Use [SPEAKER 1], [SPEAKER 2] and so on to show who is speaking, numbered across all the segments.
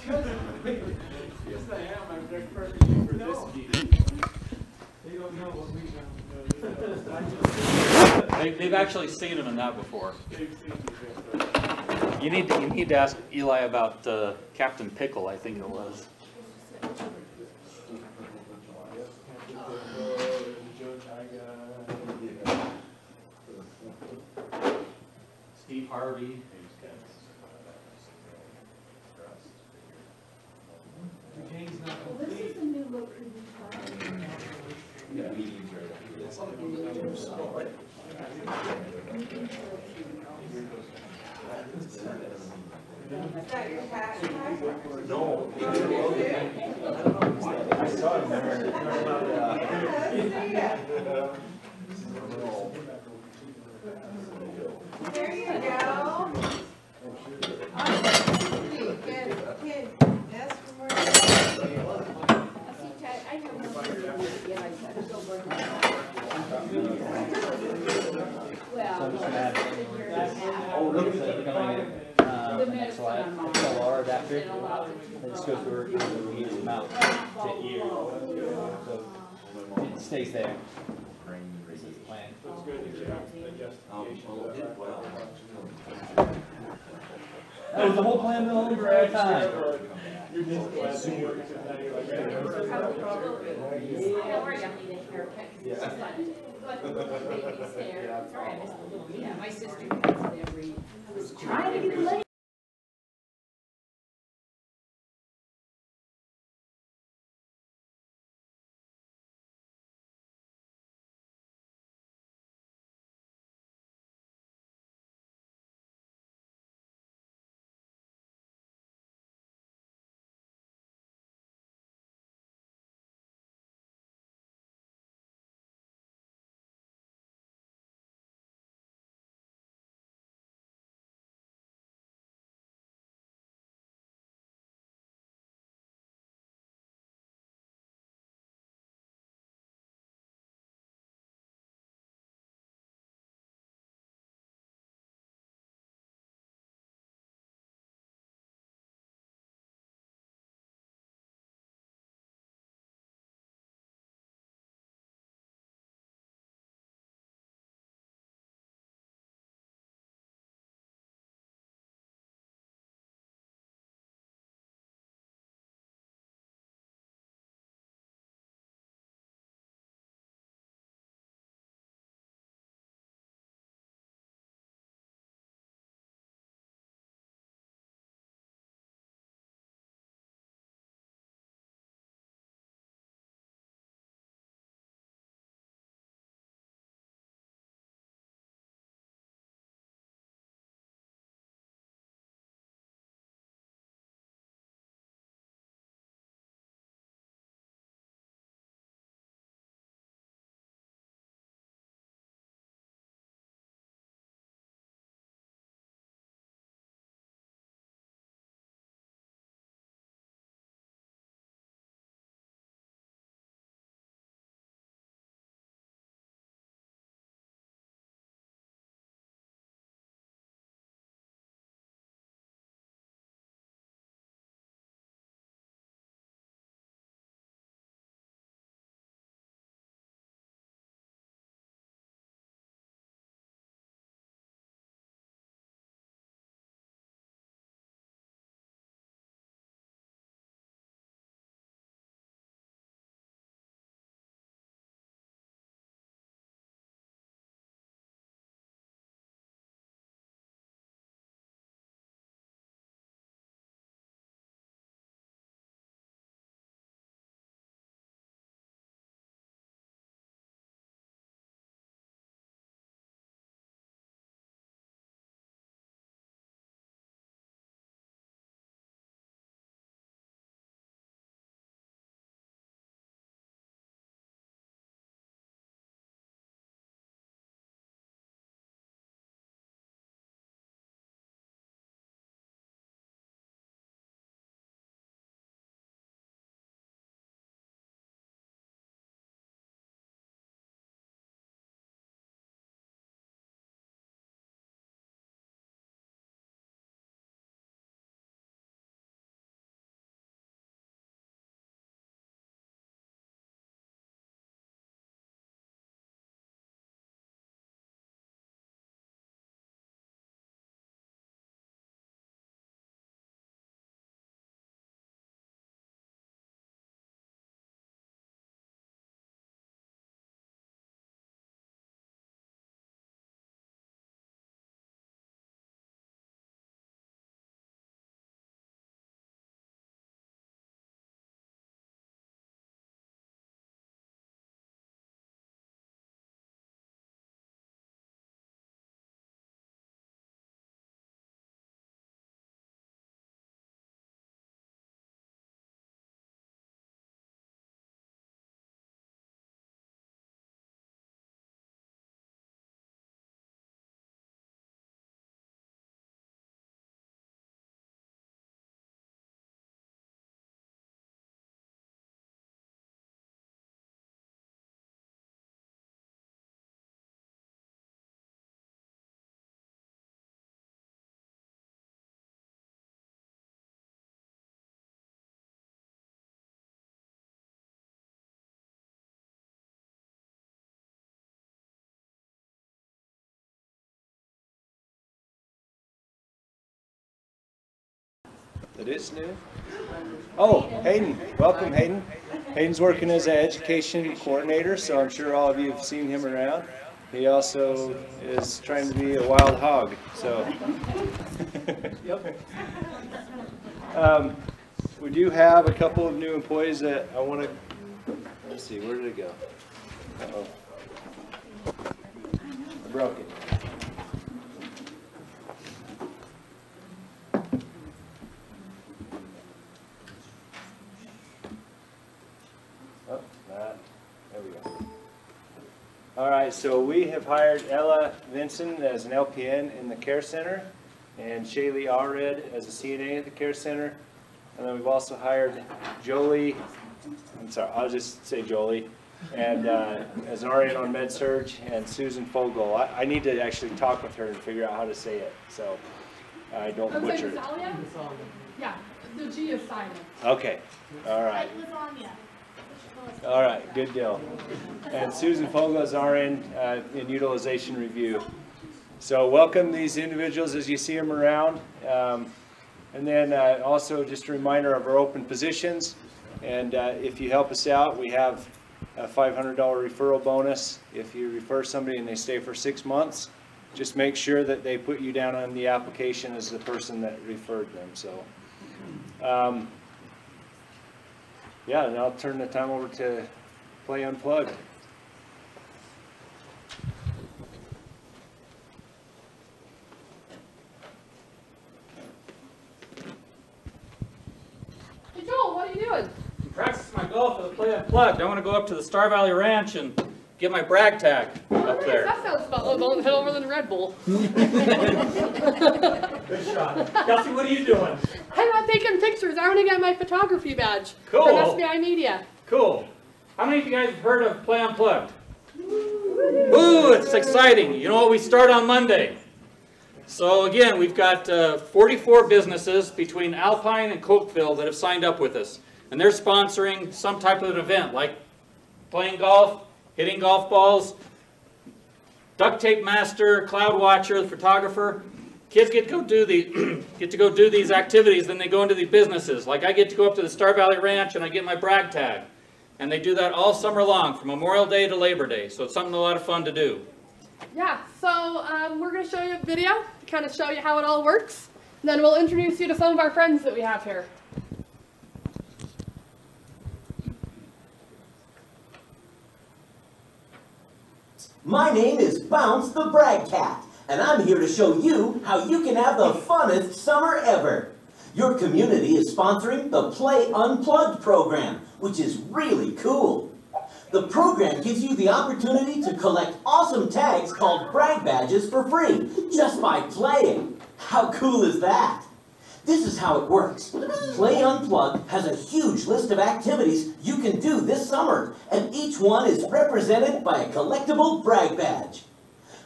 [SPEAKER 1] Yes, I am. I'm dressed perfectly for this meeting.
[SPEAKER 2] They don't know what we've done.
[SPEAKER 3] They've actually seen him in that before.
[SPEAKER 1] They've seen me dressed up.
[SPEAKER 3] You need to ask Eli about Captain Pickle, I think it was. Steve Harvey.
[SPEAKER 2] The game's not
[SPEAKER 4] Well, this
[SPEAKER 2] complete.
[SPEAKER 4] is a new look for you.
[SPEAKER 5] Is that your cat?
[SPEAKER 6] No. I saw him there.
[SPEAKER 5] There you go. Kid, ask for more.
[SPEAKER 4] I see, Chad, I know. Yeah, I said, go burn that. Well,
[SPEAKER 6] Oh, really?
[SPEAKER 4] the
[SPEAKER 6] Next
[SPEAKER 4] medicine
[SPEAKER 6] slide.
[SPEAKER 4] on mom.
[SPEAKER 6] Tell Laura after.
[SPEAKER 4] It allows it
[SPEAKER 6] They
[SPEAKER 4] to
[SPEAKER 6] just go through her, each mouth to ear. So it stays there. This is the plan.
[SPEAKER 1] That's good.
[SPEAKER 6] That was the whole plan the whole entire time.
[SPEAKER 1] You're just glad to work tonight.
[SPEAKER 4] How are you? I need a haircut. But the baby's hair. Sorry, I missed a little. Yeah, my sister cuts it every. I was trying to get late.
[SPEAKER 7] That is new? Oh, Hayden. Welcome, Hayden. Hayden's working as an education coordinator, so I'm sure all of you have seen him around. He also is trying to be a wild hog, so. Yep. We do have a couple of new employees that I want to, let's see, where did it go? Uh-oh. I broke it. Oh, there we go. All right, so we have hired Ella Vinson as an LPN in the care center and Shaylee Allred as a CNA at the care center. And then we've also hired Jolie, I'm sorry, I'll just say Jolie, and as an RN on Med-Surg, and Susan Fogel. I need to actually talk with her and figure out how to say it, so I don't butcher it.
[SPEAKER 8] Yeah, the G is silent.
[SPEAKER 7] Okay, all right. All right, good deal. And Susan Fogel is RN in utilization review. So welcome these individuals as you see them around. And then also just a reminder of our open positions. And if you help us out, we have a $500 referral bonus. If you refer somebody and they stay for 6 months, just make sure that they put you down on the application as the person that referred them. So, yeah, and I'll turn the time over to Play Unplugged.
[SPEAKER 8] Hey Joel, what are you doing?
[SPEAKER 3] I'm practicing my golf with a Play Unplugged. I want to go up to the Star Valley Ranch and get my brag tag up there.
[SPEAKER 8] That sounds fun. Oh, don't head over to the Red Bull.
[SPEAKER 3] Good shot. Kelsey, what are you doing?
[SPEAKER 8] I'm not taking pictures. I want to get my photography badge
[SPEAKER 3] Cool.
[SPEAKER 8] from SVI Media.
[SPEAKER 3] Cool. How many of you guys have heard of Play Unplugged? Ooh, it's exciting. You know what? We start on Monday. So again, we've got 44 businesses between Alpine and Cokeville that have signed up with us. And they're sponsoring some type of an event like playing golf, hitting golf balls, duct tape master, cloud watcher, the photographer. Kids get to go do these activities, then they go into the businesses. Like I get to go up to the Star Valley Ranch and I get my brag tag. And they do that all summer long, from Memorial Day to Labor Day. So it's something a lot of fun to do.
[SPEAKER 8] Yeah, so we're going to show you a video to kind of show you how it all works. And then we'll introduce you to some of our friends that we have here.
[SPEAKER 9] My name is Bounce the Brag Cat, and I'm here to show you how you can have the funnest summer ever. Your community is sponsoring the Play Unplugged program, which is really cool. The program gives you the opportunity to collect awesome tags called brag badges for free, just by playing. How cool is that? This is how it works. Play Unplugged has a huge list of activities you can do this summer, and each one is represented by a collectible brag badge.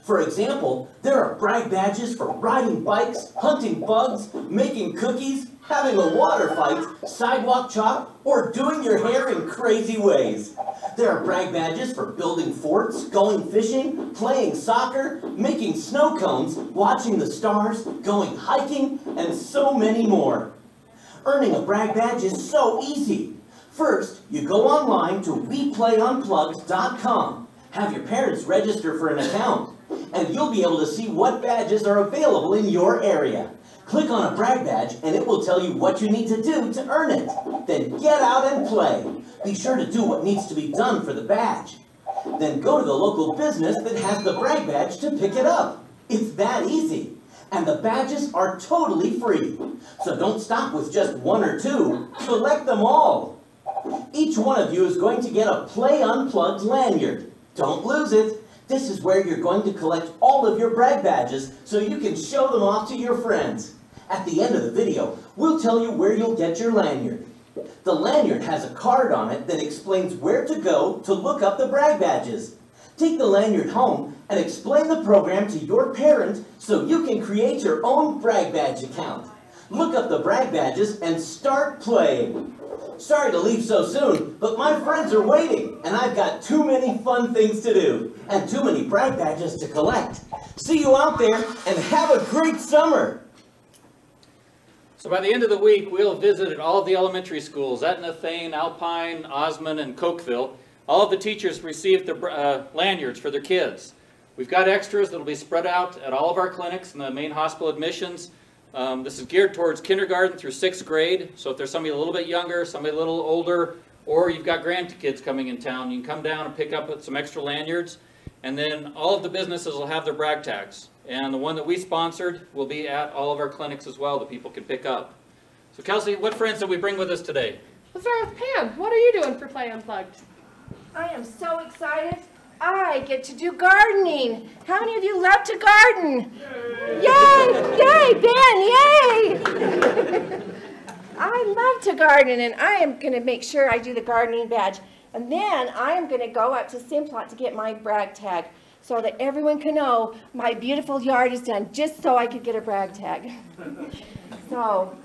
[SPEAKER 9] For example, there are brag badges for riding bikes, hunting bugs, making cookies, having a water fight, sidewalk chalk, or doing your hair in crazy ways. There are brag badges for building forts, going fishing, playing soccer, making snow cones, watching the stars, going hiking, and so many more. Earning a brag badge is so easy. First, you go online to WePlayUnplugged.com. Have your parents register for an account, and you'll be able to see what badges are available in your area. Click on a brag badge and it will tell you what you need to do to earn it. Then get out and play. Be sure to do what needs to be done for the badge. Then go to the local business that has the brag badge to pick it up. It's that easy. And the badges are totally free. So don't stop with just one or two. Collect them all. Each one of you is going to get a Play Unplugged lanyard. Don't lose it. This is where you're going to collect all of your brag badges so you can show them off to your friends. At the end of the video, we'll tell you where you'll get your lanyard. The lanyard has a card on it that explains where to go to look up the brag badges. Take the lanyard home and explain the program to your parent so you can create your own brag badge account. Look up the brag badges and start playing. Sorry to leave so soon, but my friends are waiting, and I've got too many fun things to do, and too many brag badges to collect. See you out there, and have a great summer!
[SPEAKER 3] So by the end of the week, we'll have visited all of the elementary schools, Etna, Thane, Alpine, Osmond, and Cokeville. All of the teachers received the lanyards for their kids. We've got extras that will be spread out at all of our clinics and the main hospital admissions. This is geared towards kindergarten through 6th grade, so if there's somebody a little bit younger, somebody a little older, or you've got grandkids coming in town, you can come down and pick up some extra lanyards. And then all of the businesses will have their brag tags. And the one that we sponsored will be at all of our clinics as well that people can pick up. So Kelsey, what friends did we bring with us today?
[SPEAKER 8] Let's start with Pam. What are you doing for Play Unplugged?
[SPEAKER 5] I am so excited. I get to do gardening. How many of you love to garden? Yay! Yay, Ben, yay! I love to garden, and I am going to make sure I do the gardening badge. And then I am going to go up to Simplot to get my brag tag so that everyone can know my beautiful yard is done, just so I could get a brag tag. So,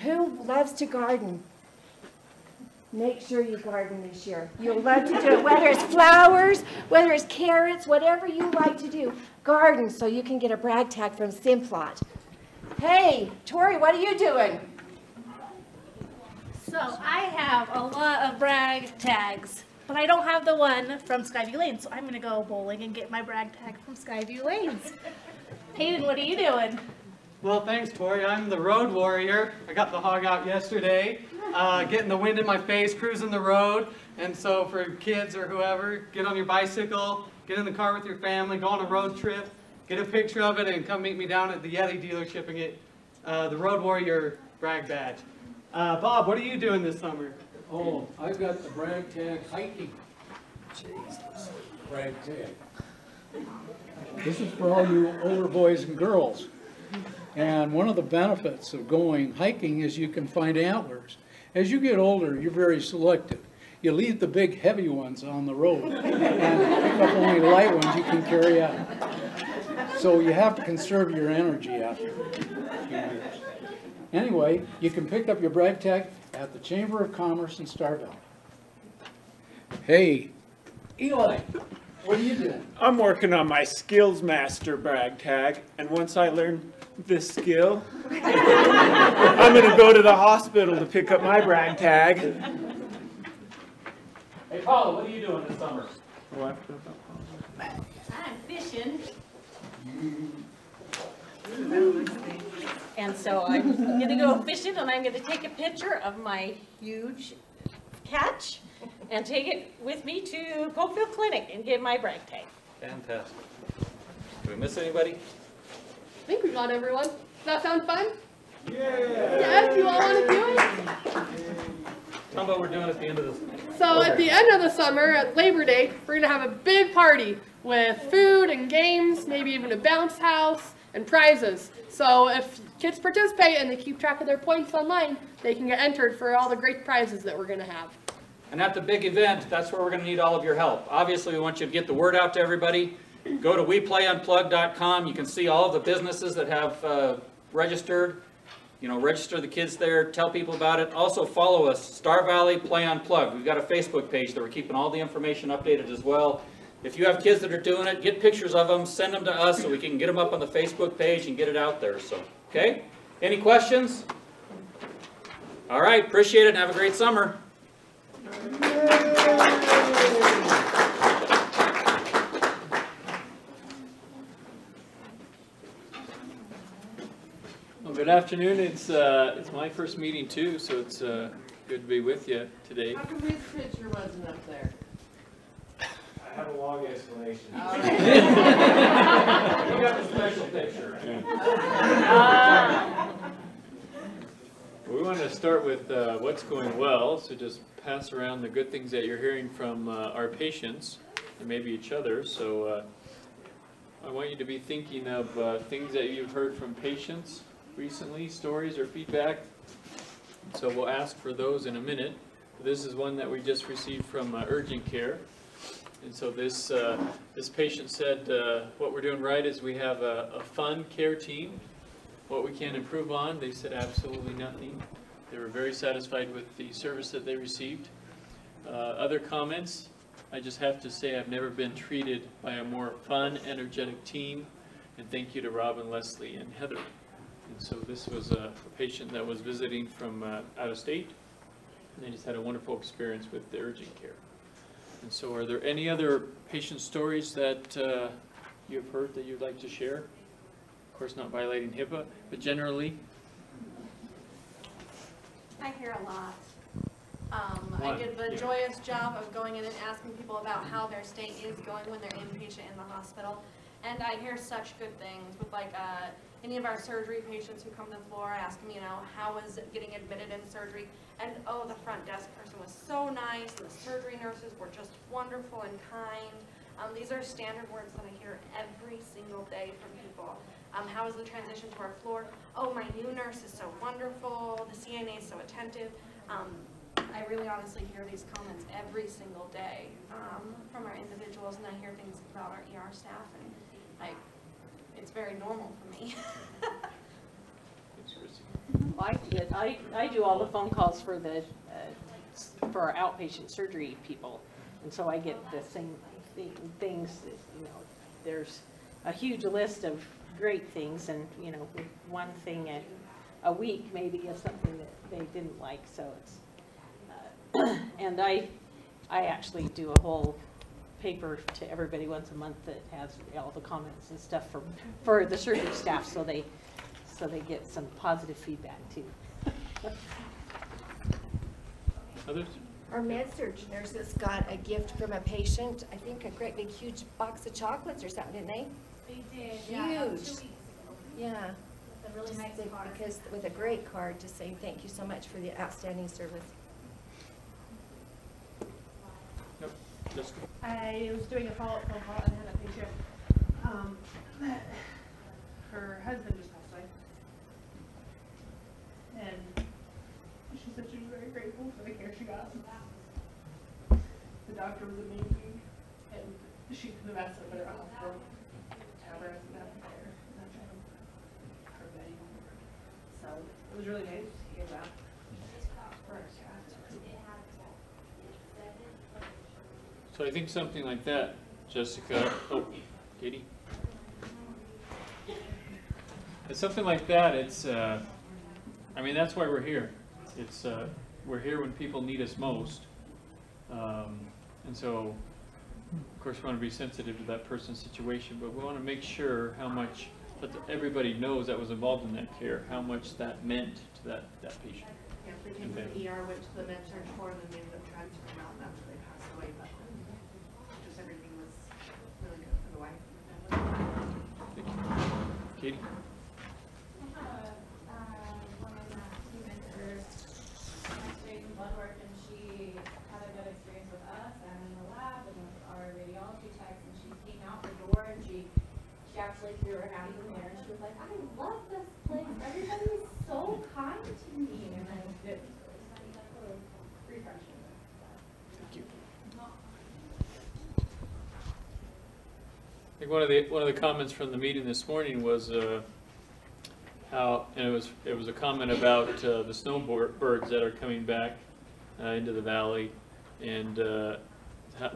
[SPEAKER 5] who loves to garden? Make sure you garden this year. You'll love to do it, whether it's flowers, whether it's carrots, whatever you like to do. Garden so you can get a brag tag from Simplot. Hey, Tori, what are you doing?
[SPEAKER 10] So I have a lot of brag tags, but I don't have the one from Skyview Lanes, so I'm going to go bowling and get my brag tag from Skyview Lanes. Hayden, what are you doing?
[SPEAKER 2] Well, thanks, Tori. I'm the road warrior. I got the hog out yesterday, getting the wind in my face, cruising the road. And so for kids or whoever, get on your bicycle, get in the car with your family, go on a road trip, get a picture of it, and come meet me down at the Yeti dealership and get the road warrior brag badge. Bob, what are you doing this summer?
[SPEAKER 11] Oh, I've got the brag tag hiking. Jesus. Brag tag. This is for all you older boys and girls. And one of the benefits of going hiking is you can find antlers. As you get older, you're very selective. You leave the big heavy ones on the road and pick up only light ones you can carry out. So you have to conserve your energy after a few years. Anyway, you can pick up your brag tag at the Chamber of Commerce in Star Valley. Hey, Eli, what are you doing?
[SPEAKER 1] I'm working on my Skills Master brag tag, and once I learn this skill, I'm going to go to the hospital to pick up my brag tag.
[SPEAKER 3] Hey Paula, what are you doing this summer?
[SPEAKER 10] I'm fishing. And so I'm going to go fishing, and I'm going to take a picture of my huge catch and take it with me to Cokeville Clinic and get my brag tag.
[SPEAKER 3] Fantastic. Did we miss anybody?
[SPEAKER 8] I think we got everyone. Does that sound fun? Yeah! Yes, you all want to do it?
[SPEAKER 3] Tell them what we're doing at the end of this.
[SPEAKER 8] So at the end of the summer, at Labor Day, we're going to have a big party with food and games, maybe even a bounce house and prizes. So if kids participate and they keep track of their points online, they can get entered for all the great prizes that we're going to have.
[SPEAKER 3] And at the big event, that's where we're going to need all of your help. Obviously, we want you to get the word out to everybody. Go to WePlayUnplugged.com. You can see all of the businesses that have registered. You know, register the kids there, tell people about it. Also follow us, Star Valley Play Unplugged. We've got a Facebook page that we're keeping all the information updated as well. If you have kids that are doing it, get pictures of them, send them to us so we can get them up on the Facebook page and get it out there. So, okay? Any questions? All right, appreciate it and have a great summer.
[SPEAKER 12] Well, good afternoon. It's my first meeting too, so it's good to be with you today.
[SPEAKER 5] How come his picture wasn't up there?
[SPEAKER 7] I have a long explanation.
[SPEAKER 3] You got the special picture.
[SPEAKER 12] We want to start with what's going well, so just pass around the good things that you're hearing from our patients and maybe each other. So I want you to be thinking of things that you've heard from patients recently, stories or feedback. So we'll ask for those in a minute. This is one that we just received from urgent care. And so this patient said what we're doing right is we have a fun care team. What we can improve on, they said absolutely nothing. They were very satisfied with the service that they received. Other comments, I just have to say I've never been treated by a more fun, energetic team. And thank you to Rob and Leslie and Heather. And so this was a patient that was visiting from out of state, and they just had a wonderful experience with the urgent care. And so are there any other patient stories that you've heard that you'd like to share? Of course, not violating HIPAA, but generally?
[SPEAKER 13] I hear a lot. I did the joyous job of going in and asking people about how their stay is going when they're inpatient in the hospital. And I hear such good things with like any of our surgery patients who come to the floor asking me, you know, how was it getting admitted in surgery? And oh, the front desk person was so nice, and the surgery nurses were just wonderful and kind. These are standard words that I hear every single day from people. How is the transition to our floor? Oh, my new nurse is so wonderful. The CNA is so attentive. I really honestly hear these comments every single day from our individuals, and I hear things about our ER staff, and it's very normal for me.
[SPEAKER 14] I do all the phone calls for the for our outpatient surgery people, and so I get the same things. You know, there's a huge list of great things, and you know, one thing a week maybe is something that they didn't like. So it's and I actually do a whole paper to everybody once a month that has all the comments and stuff for the surgery staff, so they get some positive feedback too.
[SPEAKER 12] Others?
[SPEAKER 5] Our med-surg nurses got a gift from a patient, I think a great big huge box of chocolates or something, didn't they?
[SPEAKER 10] They did,
[SPEAKER 5] Huge.
[SPEAKER 10] yeah, about 2 weeks ago.
[SPEAKER 5] Yeah.
[SPEAKER 10] A really nice card.
[SPEAKER 5] Because with a great card just saying thank you so much for the outstanding service.
[SPEAKER 12] Nope. Jessica?
[SPEAKER 15] I was doing a follow-up phone call and had a patient that her husband just passed away. And she said she was very grateful for the care she got. The doctor was amazing, and she could have asked for better hospital to have her as a medical care, not to have her bedding. So it was really nice to hear that. For our staff.
[SPEAKER 12] So I think something like that, Jessica, oh, Katie. It's something like that, it's, I mean, that's why we're here. It's, we're here when people need us most. And so, of course, we want to be sensitive to that person's situation, but we want to make sure how much, that everybody knows that was involved in that care, how much that meant to that patient.
[SPEAKER 15] Yeah, they came from the ER, went to the med-surg floor, and then they ended up transferring out after they passed away, but just everything was really good for the wife.
[SPEAKER 12] Thank you. Katie?
[SPEAKER 16] Blood work, and she had a good experience with us and in the lab and with our radiology techs, and she came out the door and she actually threw her hat in the air and she was like, I love this place, everybody is so kind to me, and it was really refreshing.
[SPEAKER 12] Thank you. I think one of the comments from the meeting this morning was how, and it was a comment about the snowbirds that are coming back into the valley, and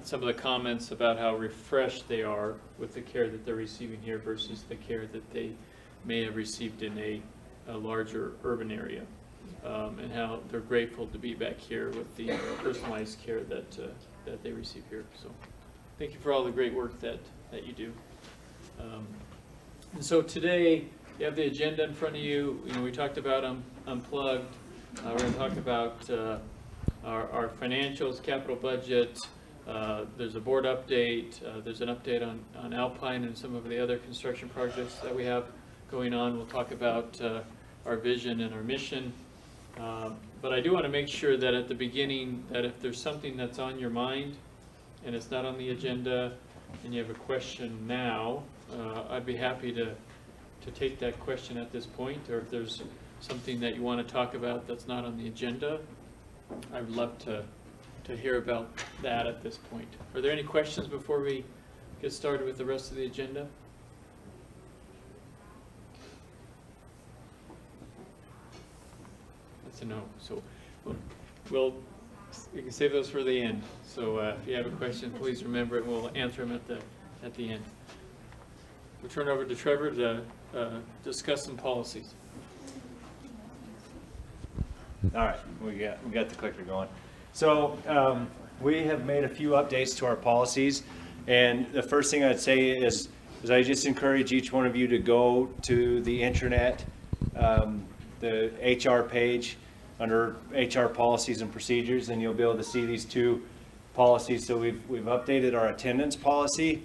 [SPEAKER 12] some of the comments about how refreshed they are with the care that they're receiving here versus the care that they may have received in a larger urban area, and how they're grateful to be back here with the personalized care that they receive here. So thank you for all the great work that you do. And so today, you have the agenda in front of you. You know, we talked about Unplugged. We're going to talk about our financials, capital budget. There's a board update. There's an update on Alpine and some of the other construction projects that we have going on. We'll talk about our vision and our mission. But I do want to make sure that at the beginning, that if there's something that's on your mind and it's not on the agenda and you have a question now, I'd be happy to take that question at this point, or if there's something that you want to talk about that's not on the agenda, I would love to hear about that at this point. Are there any questions before we get started with the rest of the agenda? That's a no. So we can save those for the end. So if you have a question, please remember it. We'll answer them at the end. We'll turn over to Trevor to discuss some policies.
[SPEAKER 7] All right, we got the clicker going. So we have made a few updates to our policies, and the first thing I'd say is I just encourage each one of you to go to the intranet, the HR page under HR policies and procedures, and you'll be able to see these two policies. So we've updated our attendance policy.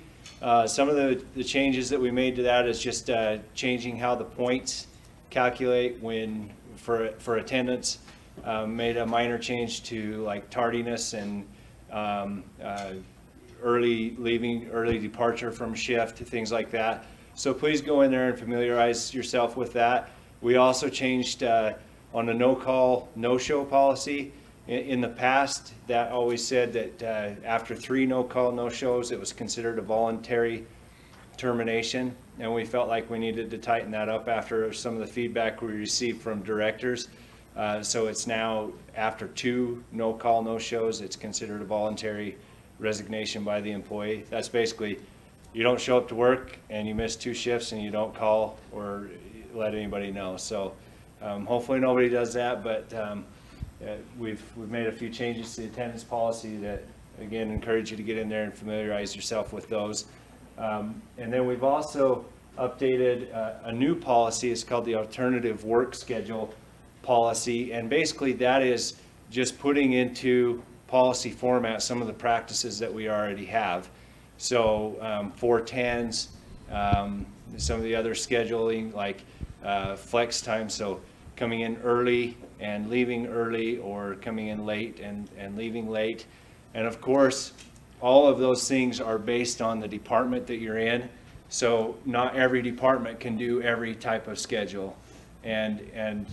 [SPEAKER 7] Some of the changes that we made to that is just changing how the points calculate when for attendance. Made a minor change to like tardiness and early leaving, early departure from shift, things like that. So please go in there and familiarize yourself with that. We also changed on the no-call, no-show policy. In the past, that always said that after 3 no-call, no-shows, it was considered a voluntary termination, and we felt like we needed to tighten that up after some of the feedback we received from directors. So it's now after 2 no-call, no-shows, it's considered a voluntary resignation by the employee. That's basically, you don't show up to work and you miss 2 shifts and you don't call or let anybody know. So hopefully nobody does that, but we've made a few changes to the attendance policy that, again, encourage you to get in there and familiarize yourself with those. And then we've also updated a new policy. It's called the alternative work schedule policy, and basically that is just putting into policy format some of the practices that we already have. So 410s, some of the other scheduling like flex time, so coming in early and leaving early, or coming in late and leaving late. And of course, all of those things are based on the department that you're in. So not every department can do every type of schedule. And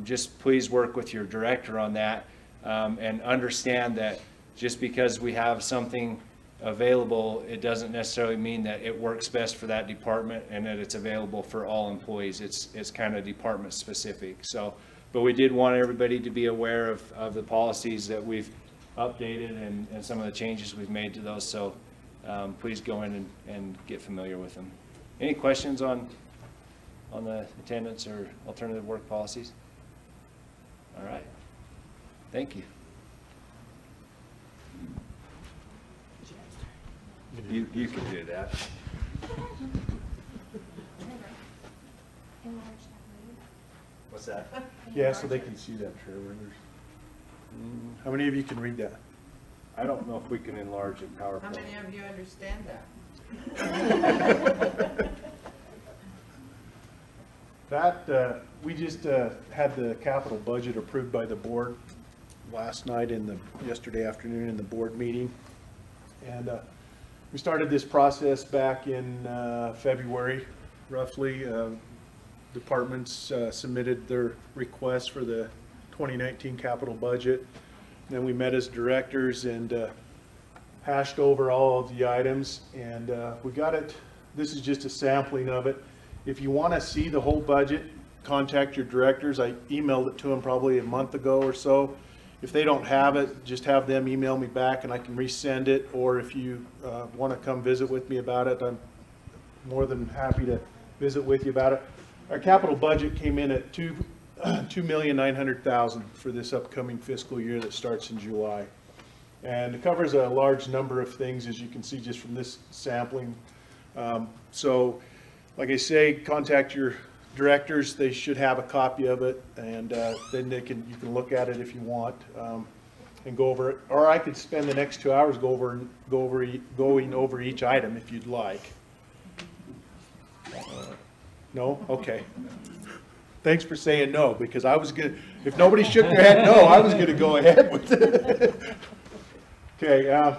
[SPEAKER 7] just please work with your director on that, and understand that just because we have something available, it doesn't necessarily mean that it works best for that department and that it's available for all employees. It's kind of department specific. So, but we did want everybody to be aware of the policies that we've updated and some of the changes we've made to those. So please go in and get familiar with them. Any questions on the attendance or alternative work policies? All right. Thank you. You can do that. What's that?
[SPEAKER 17] Yeah, so they can see that, Trevor. How many of you can read that?
[SPEAKER 7] I don't know if we can enlarge it PowerPoint.
[SPEAKER 18] How many of you understand that?
[SPEAKER 17] That, we just had the capital budget approved by the board last night yesterday afternoon in the board meeting. And we started this process back in February, roughly. Departments submitted their requests for the 2019 capital budget. Then we met as directors and hashed over all of the items, and we got it. This is just a sampling of it. If you want to see the whole budget, contact your directors. I emailed it to them probably a month ago or so. If they don't have it, just have them email me back and I can resend it. Or if you want to come visit with me about it, I'm more than happy to visit with you about it. Our capital budget came in at $2,900,000 for this upcoming fiscal year that starts in July. And it covers a large number of things, as you can see just from this sampling. So, like I say, contact your directors. They should have a copy of it, and then you can look at it if you want and go over it. Or I could spend the next 2 hours going over each item if you'd like. No? Okay. Thanks for saying no, because I was gonna, if nobody shook their head no, I was gonna go ahead with it. Okay,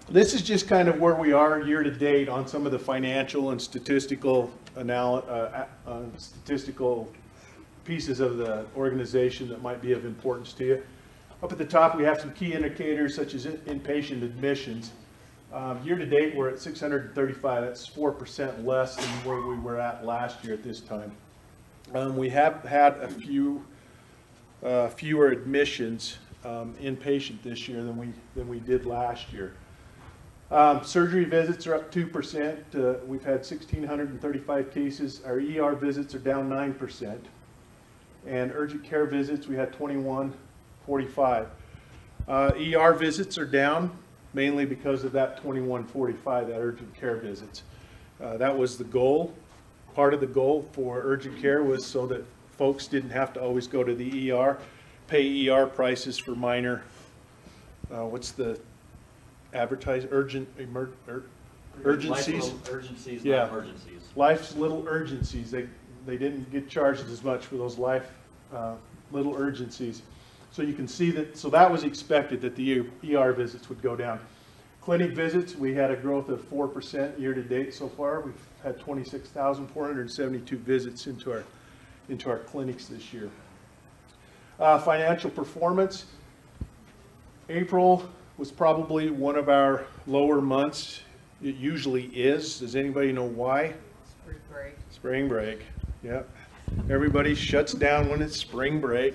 [SPEAKER 17] this is just kind of where we are year to date on some of the financial and statistical pieces of the organization that might be of importance to you. Up at the top, we have some key indicators such as inpatient admissions. Year to date, we're at 635. That's 4% less than where we were at last year at this time. We have had a few fewer admissions inpatient this year than we did last year. Surgery visits are up 2%. We've had 1,635 cases. Our ER visits are down 9%. And urgent care visits, we had 2145. ER visits are down, mainly because of that 2145, that urgent care visits. That was the goal. Part of the goal for urgent care was so that folks didn't have to always go to the ER, pay ER prices for minor, what's the advertised, urgencies?
[SPEAKER 3] Life's little urgencies,
[SPEAKER 17] yeah.
[SPEAKER 3] not emergencies.
[SPEAKER 17] Life's little urgencies. They didn't get charged as much for those life little urgencies. So you can see that, so that was expected that the ER visits would go down. Clinic visits, we had a growth of 4% year to date so far. We've had 26,472 visits into our clinics this year. Financial performance, April was probably one of our lower months. It usually is. Does anybody know why?
[SPEAKER 2] Spring break.
[SPEAKER 17] Spring break, yeah. Everybody shuts down when it's spring break.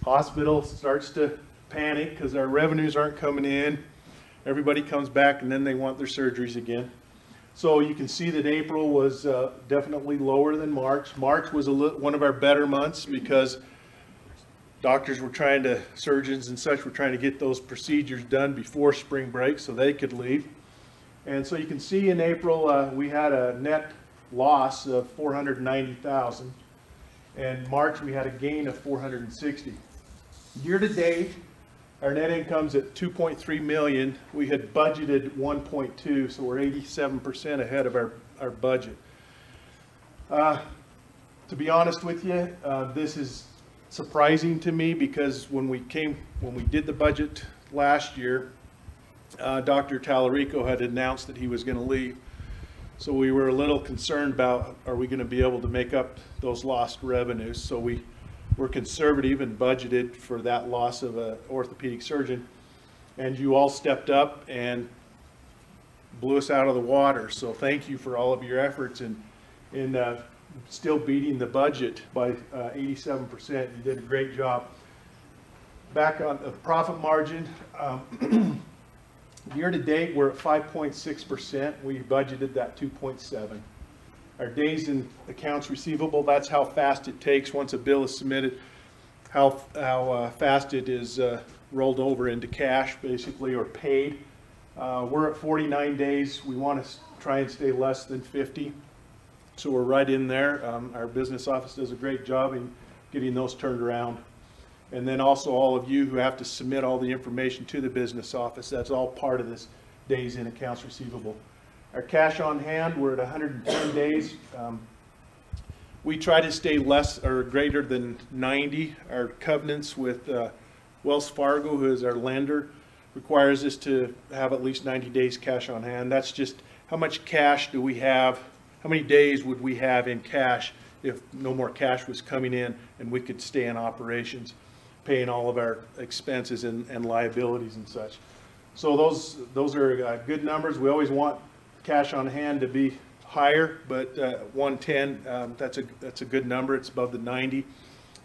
[SPEAKER 17] Hospital starts to panic because our revenues aren't coming in. Everybody comes back and then they want their surgeries again. So you can see that April was definitely lower than March. March was one of our better months because doctors were trying to, surgeons and such were trying to get those procedures done before spring break so they could leave. And so you can see in April we had a net loss of 490,000. And March we had a gain of 460. Year to date, our net income's at 2.3 million. We had budgeted 1.2, so we're 87% ahead of our budget. To be honest with you, this is surprising to me because when we did the budget last year, Dr. Tallarico had announced that he was going to leave. So we were a little concerned about, are we going to be able to make up those lost revenues? So we were conservative and budgeted for that loss of an orthopedic surgeon. And you all stepped up and blew us out of the water. So thank you for all of your efforts in still beating the budget by 87%. You did a great job. Back on the profit margin, year to date, we're at 5.6%. We budgeted that 2.7. Our days in accounts receivable, that's how fast it takes once a bill is submitted, how fast it is rolled over into cash, basically, or paid. We're at 49 days. We want to try and stay less than 50. So we're right in there. Our business office does a great job in getting those turned around. And then also all of you who have to submit all the information to the business office, that's all part of this days in accounts receivable. Our cash on hand, we're at 110 days. We try to stay less or greater than 90. Our covenants with Wells Fargo, who is our lender, requires us to have at least 90 days cash on hand. That's just how much cash do we have, how many days would we have in cash if no more cash was coming in and we could stay in operations, paying all of our expenses and liabilities and such. So those are good numbers. We always want cash on hand to be higher, but 110, that's a good number. It's above the 90.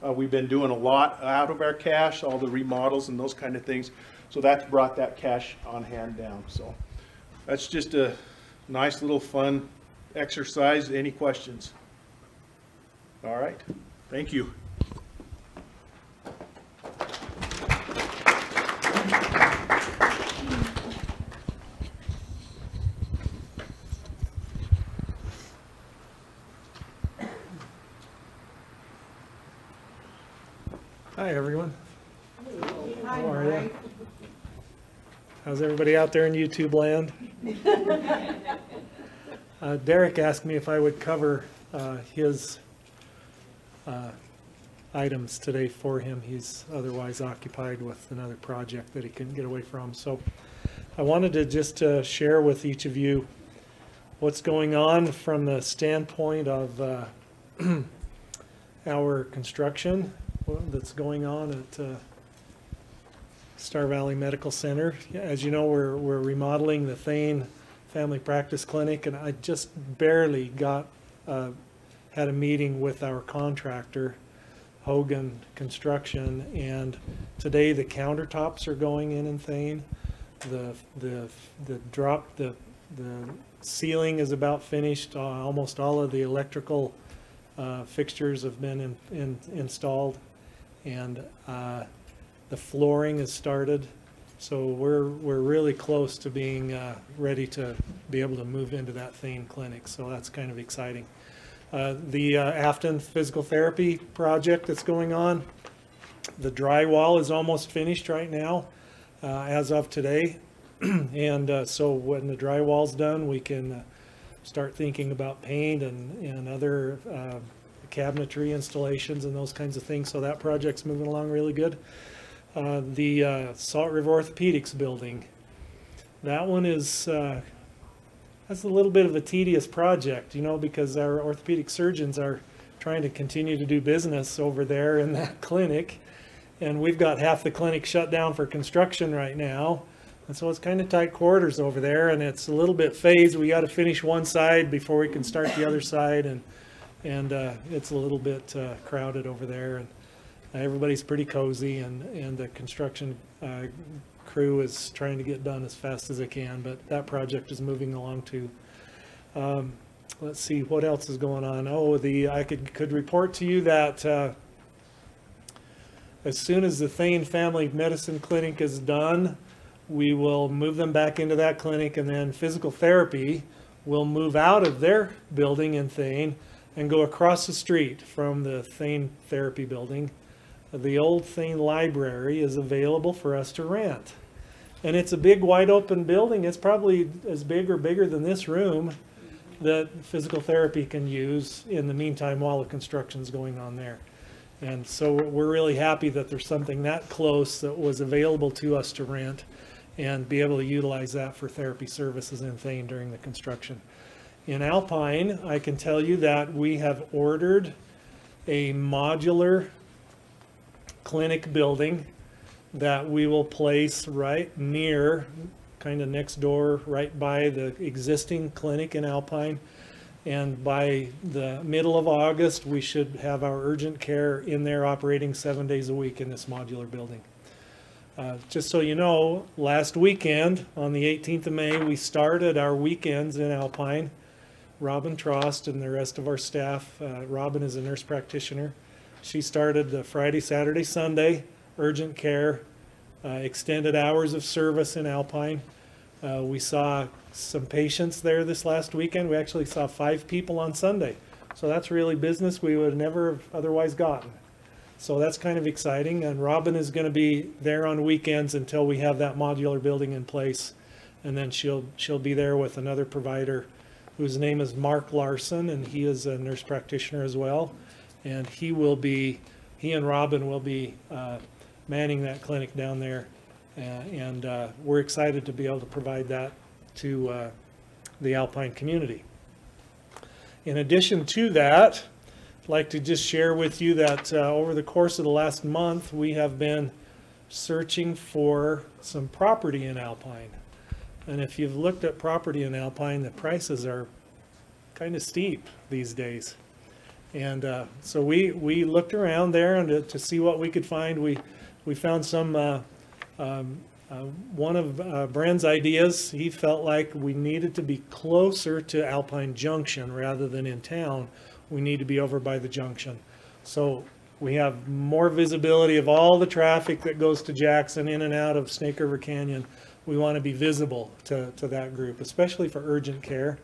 [SPEAKER 17] We've been doing a lot out of our cash, all the remodels and those kind of things. So that's brought that cash on hand down. So that's just a nice little fun exercise. Any questions? All right. Thank you.
[SPEAKER 18] Hi, everyone.
[SPEAKER 15] Hi,
[SPEAKER 18] How are you? How's everybody out there in YouTube land? Derek asked me if I would cover his items today for him. He's otherwise occupied with another project that he couldn't get away from. So I wanted to just share with each of you what's going on from the standpoint of our construction that's going on at Star Valley Medical Center. As you know, we're remodeling the Thane Family Practice Clinic, and I just barely had a meeting with our contractor, Hogan Construction, and today the countertops are going in Thane. The ceiling is about finished. Almost all of the electrical Fixtures have been installed, and the flooring has started. So we're really close to being ready to be able to move into that Thane clinic. So that's kind of exciting. The Afton physical therapy project that's going on, the drywall is almost finished right now as of today. And so when the drywall's done, we can start thinking about paint and other cabinetry installations and those kinds of things. So that project's moving along really good. The Salt River Orthopedics building, that one is that's a little bit of a tedious project, you know, because our orthopedic surgeons are trying to continue to do business over there in that clinic, and we've got half the clinic shut down for construction right now, and so it's kind of tight quarters over there, and it's a little bit phased. We got to finish one side before we can start the other side, and it's a little bit crowded over there, and everybody's pretty cozy, and the construction crew is trying to get done as fast as they can, but that project is moving along too. Let's see what else is going on. Oh, I could report to you that as soon as the Thane Family Medicine Clinic is done, we will move them back into that clinic, and then physical therapy will move out of their building in Thane and go across the street from the Thane therapy building. The old Thane library is available for us to rent. And it's a big wide open building. It's probably as big or bigger than this room that physical therapy can use in the meantime while the construction is going on there. And so we're really happy that there's something that close that was available to us to rent and be able to utilize that for therapy services in Thane during the construction. In Alpine, I can tell you that we have ordered a modular clinic building that we will place right near, kind of next door, right by the existing clinic in Alpine. And by the middle of August, we should have our urgent care in there operating 7 days a week in this modular building. Just so you know, last weekend, on the 18th of May, we started our weekends in Alpine. Robin Trost and the rest of our staff, Robin is a nurse practitioner. She started the Friday, Saturday, Sunday, urgent care, extended hours of service in Alpine. We saw some patients there this last weekend. We actually saw 5 people on Sunday. So that's really business we would never have otherwise gotten. So that's kind of exciting. And Robin is going to be there on weekends until we have that modular building in place. And then she'll be there with another provider whose name is Mark Larson, and he is a nurse practitioner as well. And he and Robin will be manning that clinic down there, and we're excited to be able to provide that to the Alpine community. In addition to that, I'd like to just share with you that over the course of the last month, we have been searching for some property in Alpine. And if you've looked at property in Alpine, the prices are kind of steep these days. And so we looked around there and to see what we could find. We found some, one of Bren's ideas, he felt like we needed to be closer to Alpine Junction rather than in town. We need to be over by the junction. So we have more visibility of all the traffic that goes to Jackson in and out of Snake River Canyon. We want to be visible to that group, especially for urgent care.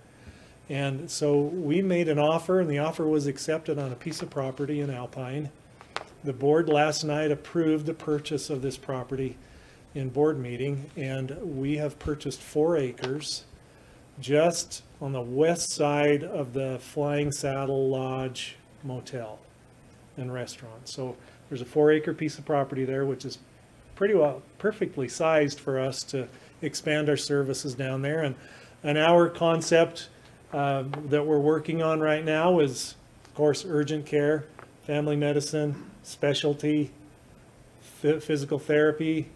[SPEAKER 18] And so we made an offer, and the offer was accepted on a piece of property in Alpine. The board last night approved the purchase of this property in board meeting, and we have purchased 4 acres just on the west side of the Flying Saddle Lodge Motel and Restaurant. So there's a 4-acre piece of property there, which is pretty well perfectly sized for us to expand our services down there. And our concept that we're working on right now is, of course, urgent care, family medicine, specialty, physical therapy,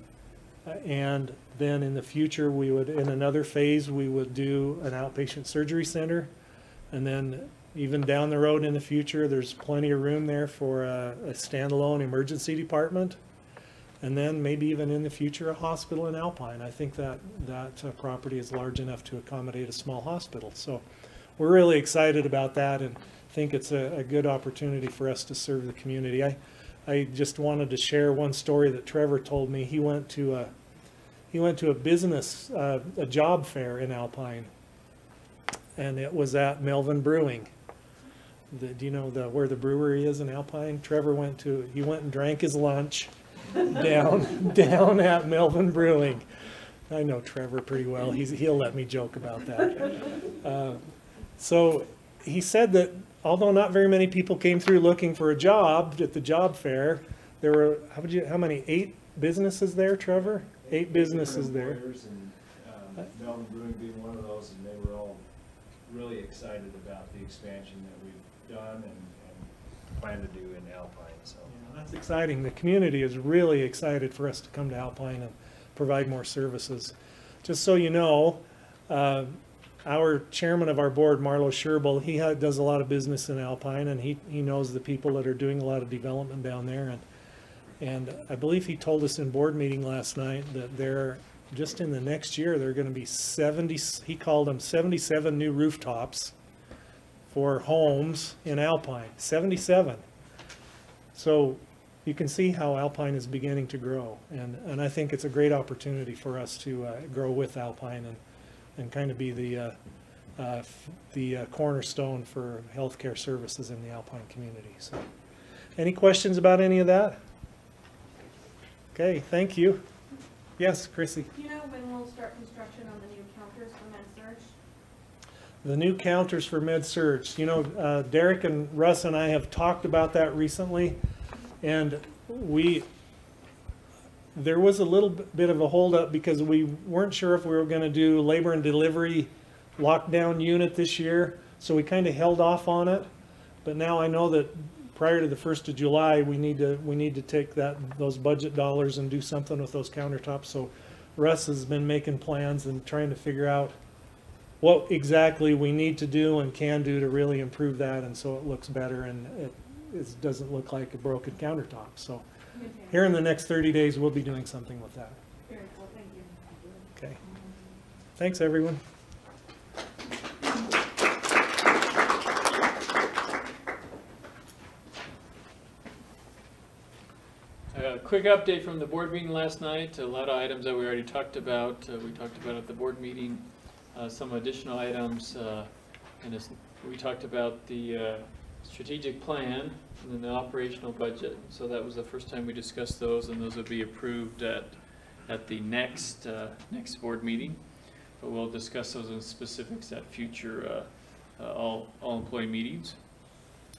[SPEAKER 18] and then in the future we would, in another phase, we would do an outpatient surgery center. And then even down the road in the future, there's plenty of room there for a standalone emergency department. And then maybe even in the future, a hospital in Alpine. I think that property is large enough to accommodate a small hospital. So we're really excited about that and think it's a good opportunity for us to serve the community. I just wanted to share one story that Trevor told me. He went to a business, a job fair in Alpine, and it was at Melvin Brewing. Do you know where the brewery is in Alpine? Trevor went and drank his lunch down at Melvin Brewing. I know Trevor pretty well. He'll let me joke about that. So he said that although not very many people came through looking for a job at the job fair, there were, how many, 8 businesses there, Trevor? 8 businesses there.
[SPEAKER 7] And Melvin Brewing being one of those, and they were all really excited about the expansion that we've done and plan to do in Alpine. So
[SPEAKER 18] yeah, that's exciting. The community is really excited for us to come to Alpine and provide more services. Just so you know, our chairman of our board, Marlo Scherbel, he does a lot of business in Alpine, and he knows the people that are doing a lot of development down there. And I believe he told us in board meeting last night that there, just in the next year, there are going to be 70, he called them 77 new rooftops for homes in Alpine. 77. So you can see how Alpine is beginning to grow, and I think it's a great opportunity for us to grow with Alpine and kind of be the cornerstone for healthcare services in the Alpine community. So, any questions about any of that? Okay, thank you. Yes, Chrissy.
[SPEAKER 13] Do you know when we'll start construction on the new counters for MedSurg?
[SPEAKER 18] The new counters for MedSurg. You know, Derek and Russ and I have talked about that recently, and there was a little bit of a holdup because we weren't sure if we were going to do labor and delivery lockdown unit this year, so we kind of held off on it. But now I know that prior to the 1st of July, we need to take those budget dollars and do something with those countertops. So Russ has been making plans and trying to figure out what exactly we need to do and can do to really improve that, and so it looks better and it doesn't look like a broken countertop. So here in the next 30 days, we'll be doing something with that.
[SPEAKER 13] Very cool, thank you.
[SPEAKER 18] Okay. Thanks, everyone.
[SPEAKER 12] A quick update from the board meeting last night. A lot of items that we already talked about. We talked about at the board meeting. Some additional items, we talked about the strategic plan and then the operational budget. So that was the first time we discussed those, and those will be approved at the next board meeting. But we'll discuss those in specifics at future all employee meetings.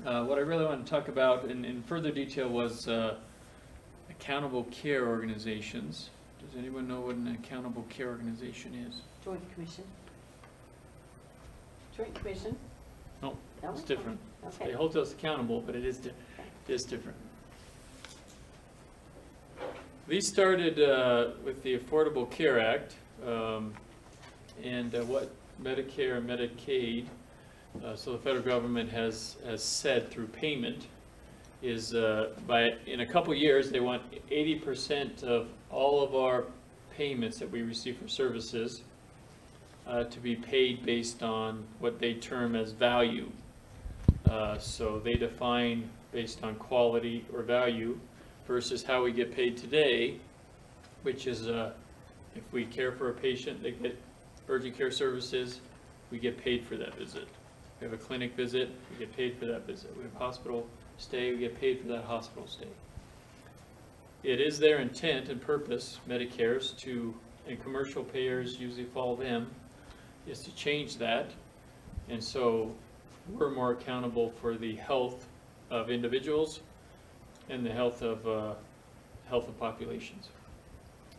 [SPEAKER 12] What I really want to talk about in further detail was accountable care organizations. Does anyone know what an accountable care organization is?
[SPEAKER 14] Joint Commission. Joint Commission?
[SPEAKER 12] No,
[SPEAKER 14] No?
[SPEAKER 12] it's different.
[SPEAKER 14] Okay.
[SPEAKER 12] They hold us accountable, but it is different. These started with the Affordable Care Act, and what Medicare and Medicaid, so the federal government has said through payment, is in a couple years they want 80% of all of our payments that we receive for services to be paid based on what they term as value. So they define based on quality or value versus how we get paid today, which is if we care for a patient, they get urgent care services, we get paid for that visit. We have a clinic visit, we get paid for that visit. We have hospital stay, we get paid for that hospital stay. It is their intent and purpose, Medicare's, and commercial payers usually follow them, is to change that. And so we're more accountable for the health of individuals and the health of populations.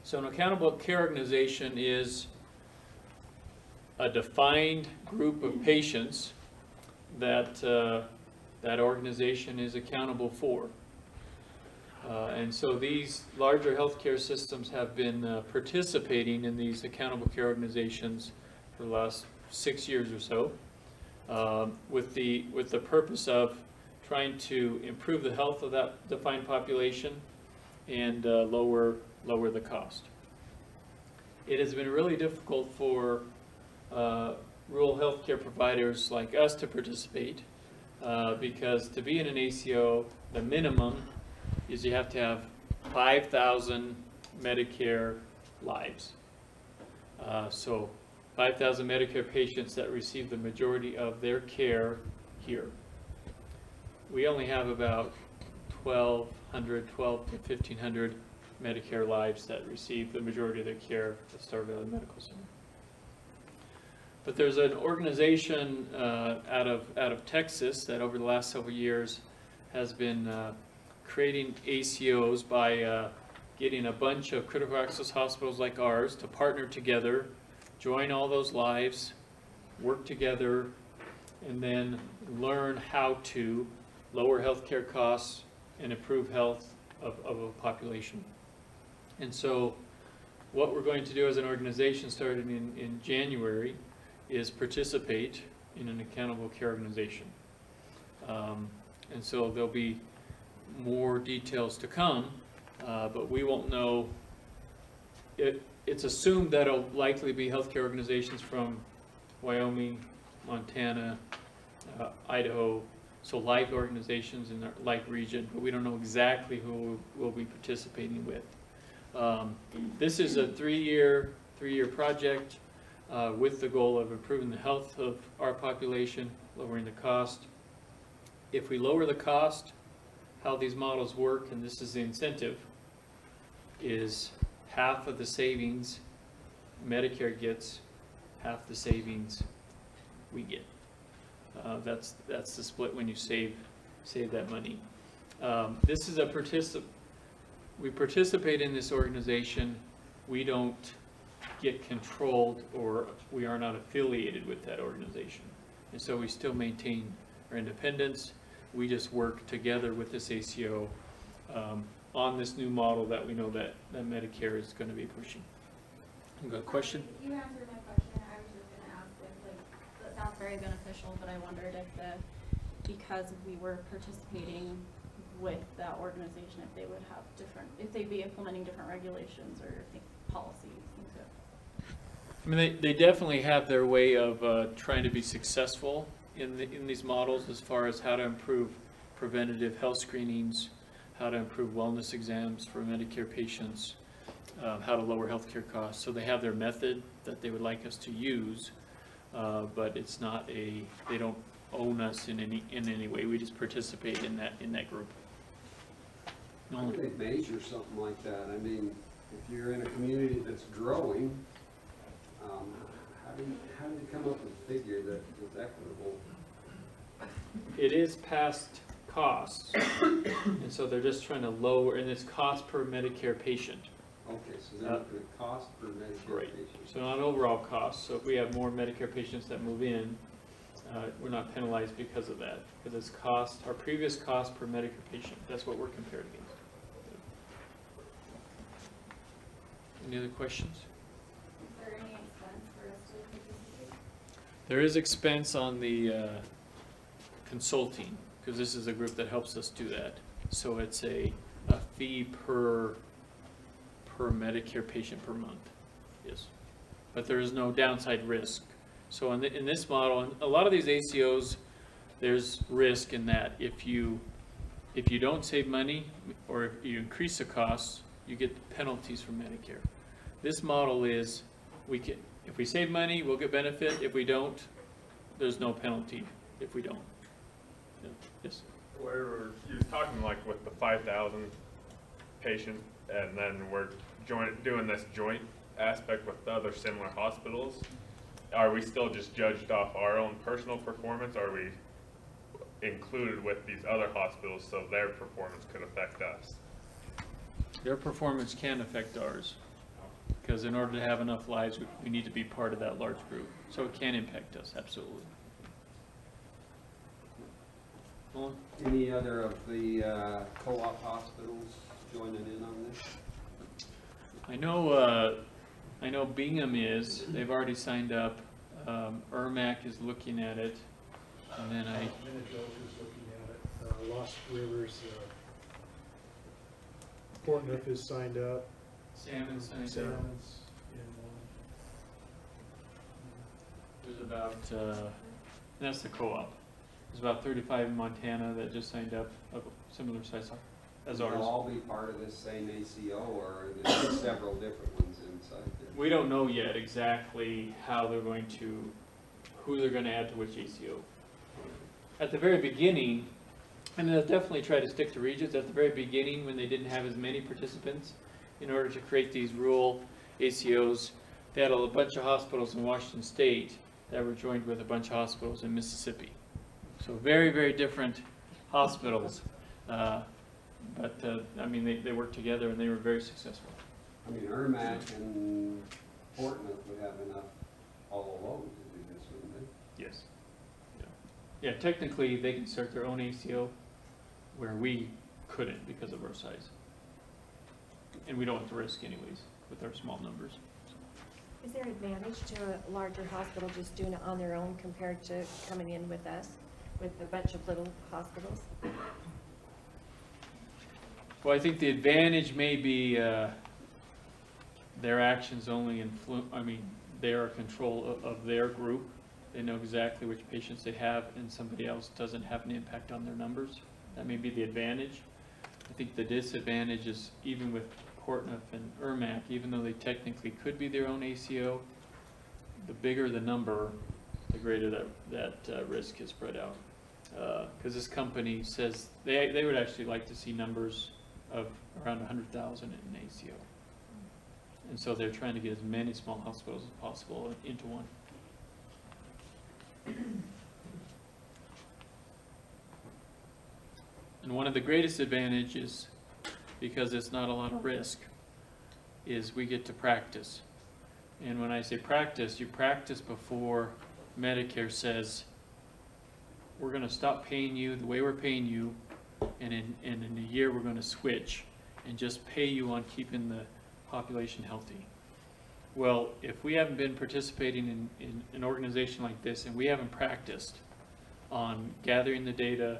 [SPEAKER 12] So an accountable care organization is a defined group of patients that that organization is accountable for. And so these larger healthcare systems have been participating in these accountable care organizations for the last 6 years or so, with the purpose of trying to improve the health of that defined population and lower the cost. It has been really difficult for rural healthcare providers like us to participate, because to be in an ACO, the minimum is you have to have 5,000 Medicare lives. So 5,000 Medicare patients that receive the majority of their care here. We only have about 12 to 1,500 Medicare lives that receive the majority of their care at Star Valley Medical Center. But there's an organization out of Texas that over the last several years has been creating ACOs by getting a bunch of critical access hospitals like ours to partner together, join all those lives, work together, and then learn how to lower healthcare costs and improve health of a population. And so what we're going to do as an organization starting in January is participate in an accountable care organization. And so there'll be more details to come, but we won't know. It's assumed that it'll likely be healthcare organizations from Wyoming, Montana, Idaho, so like organizations in the like region, but we don't know exactly who we'll be participating with. This is a three-year project with the goal of improving the health of our population, lowering the cost. If we lower the cost, how these models work, and this is the incentive, is half of the savings Medicare gets, half the savings we get. That's the split when you save that money. This is we participate in this organization. We don't get controlled, or we are not affiliated with that organization. And so we still maintain our independence. We just work together with this ACO on this new model that we know that Medicare is going to be pushing. You got a question?
[SPEAKER 16] You answered my question. I was just going to ask if, like, that sounds very beneficial, but I wondered if because we were participating with that organization, if they would have if they'd be implementing different regulations or policies.
[SPEAKER 12] I mean, they definitely have their way of trying to be successful in these models as far as how to improve preventative health screenings, how to improve wellness exams for Medicare patients, how to lower healthcare costs. So they have their method that they would like us to use, but it's not they don't own us in any way. We just participate in that group.
[SPEAKER 19] How do they measure something like that? I mean, if you're in a community that's growing, how do you come up with a figure that is equitable?
[SPEAKER 12] It is past costs, and so they're just trying to lower, and it's cost per Medicare patient.
[SPEAKER 19] Okay, so they're looking at cost per Medicare patient.
[SPEAKER 12] So not overall cost. So if we have more Medicare patients that move in, we're not penalized because of that, because it's cost, our previous cost per Medicare patient. That's what we're compared against. Any other questions?
[SPEAKER 16] Is there any expense for us to participate?
[SPEAKER 12] There is expense on the consulting, because this is a group that helps us do that. So it's a fee per Medicare patient per month, yes. But there is no downside risk. So in this model, and a lot of these ACOs, there's risk in that if you don't save money or if you increase the costs, you get penalties from Medicare. This model is, if we save money, we'll get benefit. If we don't, there's no penalty if we don't. Yeah. Yes?
[SPEAKER 20] Where you're talking like with the 5,000 patient, and then we're doing this joint aspect with the other similar hospitals. Are we still just judged off our own personal performance? Or are we included with these other hospitals so their performance could affect us?
[SPEAKER 12] Their performance can affect ours, because in order to have enough lives, we need to be part of that large group. So it can impact us, absolutely.
[SPEAKER 19] Any other of the co-op hospitals joining in on this?
[SPEAKER 12] I know Bingham is. They've already signed up. Ermac is looking at it, and then
[SPEAKER 11] Minnedoka is looking at it. Lost Rivers, Portneuf is signed up.
[SPEAKER 12] Salmon's signed up. There's about, that's the co-op. There's about 35 in Montana that just signed up, of similar size as ours.
[SPEAKER 19] Will all be part of this same ACO, or are there several different ones inside there?
[SPEAKER 12] We don't know yet exactly how they're going to, who they're going to add to which ACO. At the very beginning, and they'll definitely try to stick to regions, at the very beginning when they didn't have as many participants, in order to create these rural ACOs, they had a bunch of hospitals in Washington State that were joined with a bunch of hospitals in Mississippi. So very, very different hospitals. But I mean, they worked together and they were very successful.
[SPEAKER 19] I mean, Ermac and Portland would have enough all alone to do this, wouldn't they?
[SPEAKER 12] Yes. Yeah, technically they can start their own ACO where we couldn't because of our size. And we don't have to risk anyways with our small numbers.
[SPEAKER 5] Is there an advantage to a larger hospital just doing it on their own compared to coming in with us, with a bunch of little hospitals?
[SPEAKER 12] Well, I think the advantage may be their actions only they are in control of their group. They know exactly which patients they have, and somebody else doesn't have an impact on their numbers. That may be the advantage. I think the disadvantage is even with Portneuf and Ermac, even though they technically could be their own ACO, the bigger the number, the greater that risk is spread out. Because this company says they would actually like to see numbers of around 100,000 in an ACO. And so they're trying to get as many small hospitals as possible into one. And one of the greatest advantages, because it's not a lot of risk, is we get to practice. And when I say practice, you practice before Medicare says, we're going to stop paying you the way we're paying you, and in a year we're going to switch and just pay you on keeping the population healthy. Well, if we haven't been participating in an organization like this and we haven't practiced on gathering the data,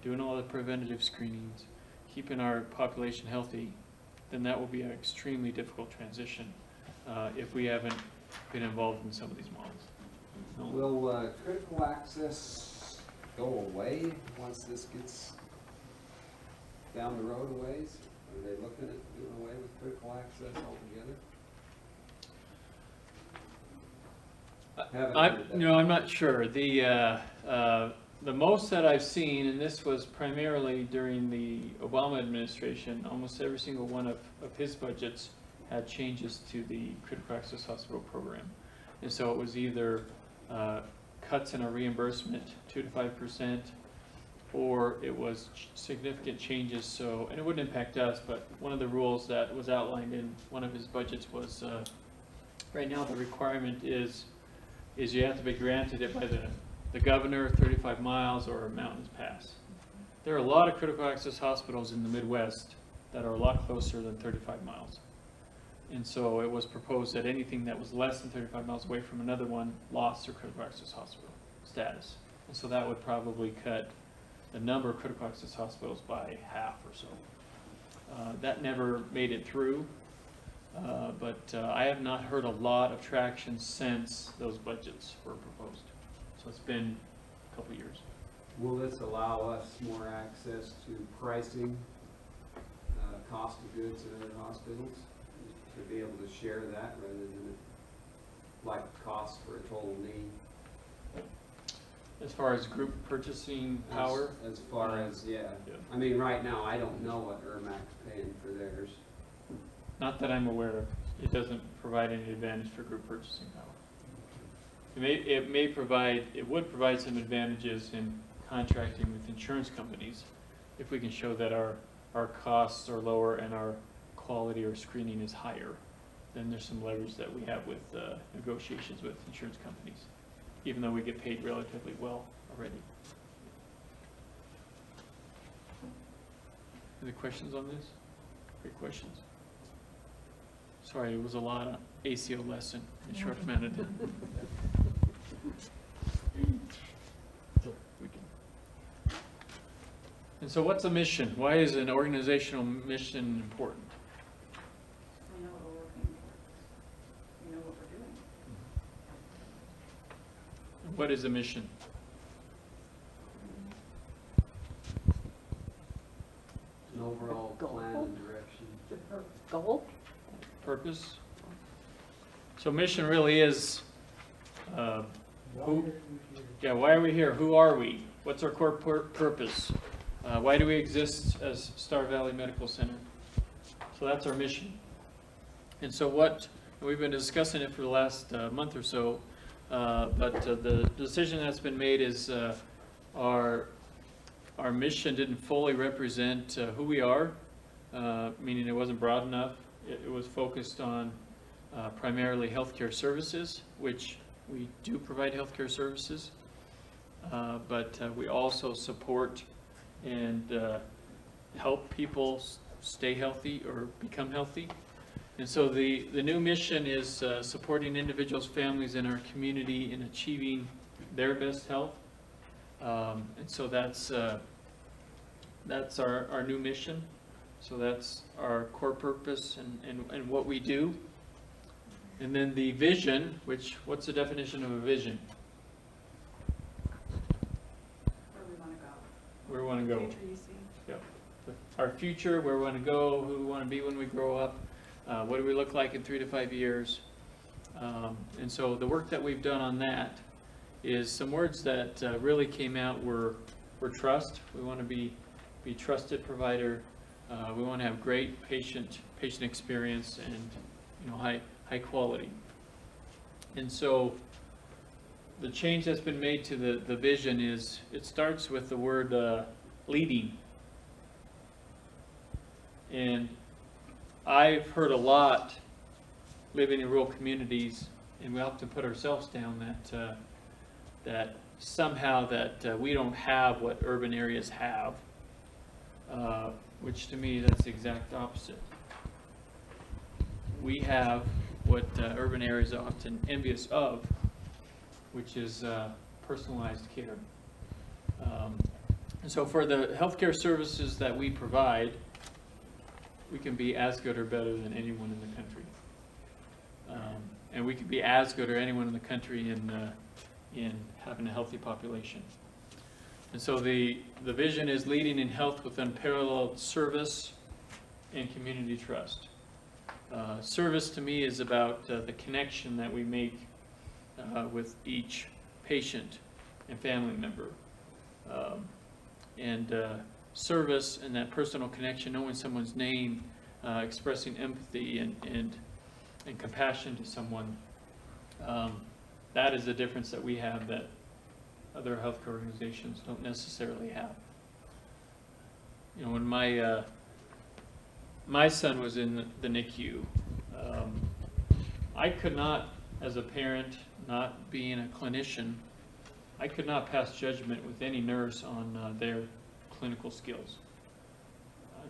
[SPEAKER 12] doing all the preventative screenings, keeping our population healthy, then that will be an extremely difficult transition if we haven't been involved in some of these models.
[SPEAKER 19] Will critical access go away once this gets down the road a ways? Are they looking at doing away with critical access altogether?
[SPEAKER 12] I'm not sure. The most that I've seen, and this was primarily during the Obama administration, almost every single one of his budgets had changes to the critical access hospital program. And so it was either cuts in our reimbursement 2 to 5%, or it was significant changes. So, and it wouldn't impact us, but one of the rules that was outlined in one of his budgets was right now the requirement is you have to be granted it by the governor, 35 miles, or a mountains pass. There are a lot of critical access hospitals in the Midwest that are a lot closer than 35 miles. And so it was proposed that anything that was less than 35 miles away from another one lost their critical access hospital status. And so that would probably cut the number of critical access hospitals by half or so. That never made it through, but I have not heard a lot of traction since those budgets were proposed. So it's been a couple years.
[SPEAKER 19] Will this allow us more access to pricing, cost of goods at other hospitals? To be able to share that rather than like cost for a total knee?
[SPEAKER 12] As far as group purchasing power?
[SPEAKER 19] As far as, yeah. I mean, right now, I don't know what Ermac's paying for theirs.
[SPEAKER 12] Not that I'm aware of. It doesn't provide any advantage for group purchasing power. It would provide some advantages in contracting with insurance companies if we can show that our costs are lower and our quality or screening is higher. Then there's some leverage that we have with negotiations with insurance companies, even though we get paid relatively well already. Any questions on this? Great questions. Sorry, it was a lot of ACO lesson in a short amount of time. And so what's a mission? Why is an organizational mission important?
[SPEAKER 15] We know what we're working for. We know what we're doing.
[SPEAKER 12] what is a mission?
[SPEAKER 19] An overall plan and direction.
[SPEAKER 14] Goal?
[SPEAKER 12] Purpose? So mission really is, who, yeah, why are we here? Who are we? What's our core purpose? Why do we exist as Star Valley Medical Center? So that's our mission. And so we've been discussing it for the last month or so, but the decision that's been made is our mission didn't fully represent who we are, meaning it wasn't broad enough. It was focused on primarily healthcare services, which we do provide healthcare services, but we also support and help people stay healthy or become healthy. And so the new mission is supporting individuals, families, and our community in achieving their best health. And so that's our new mission. So that's our core purpose and what we do. And then the vision, what's the definition of a vision?
[SPEAKER 15] Where we want to go.
[SPEAKER 12] Where we want to go.
[SPEAKER 15] Future you see.
[SPEAKER 12] Yep. Our future, where we want to go, who we want to be when we grow up, what do we look like in 3 to 5 years. And so the work that we've done on that is some words that really came out were trust. We want to be trusted provider. We want to have great patient experience and high quality. And so the change that's been made to the vision is it starts with the word leading. And I've heard a lot living in rural communities, and we often put ourselves down that somehow that we don't have what urban areas have, which to me that's the exact opposite. We have what urban areas are often envious of, which is personalized care. And so for the healthcare services that we provide, we can be as good or better than anyone in the country. And we can be as good or anyone in the country in having a healthy population. And so the vision is leading in health with unparalleled service and community trust. Service to me is about the connection that we make with each patient and family member. Service and that personal connection, knowing someone's name, expressing empathy and compassion to someone, that is the difference that we have that other healthcare organizations don't necessarily have. You know, when my son was in the NICU, I could not, as a parent, not being a clinician, I could not pass judgment with any nurse on their clinical skills.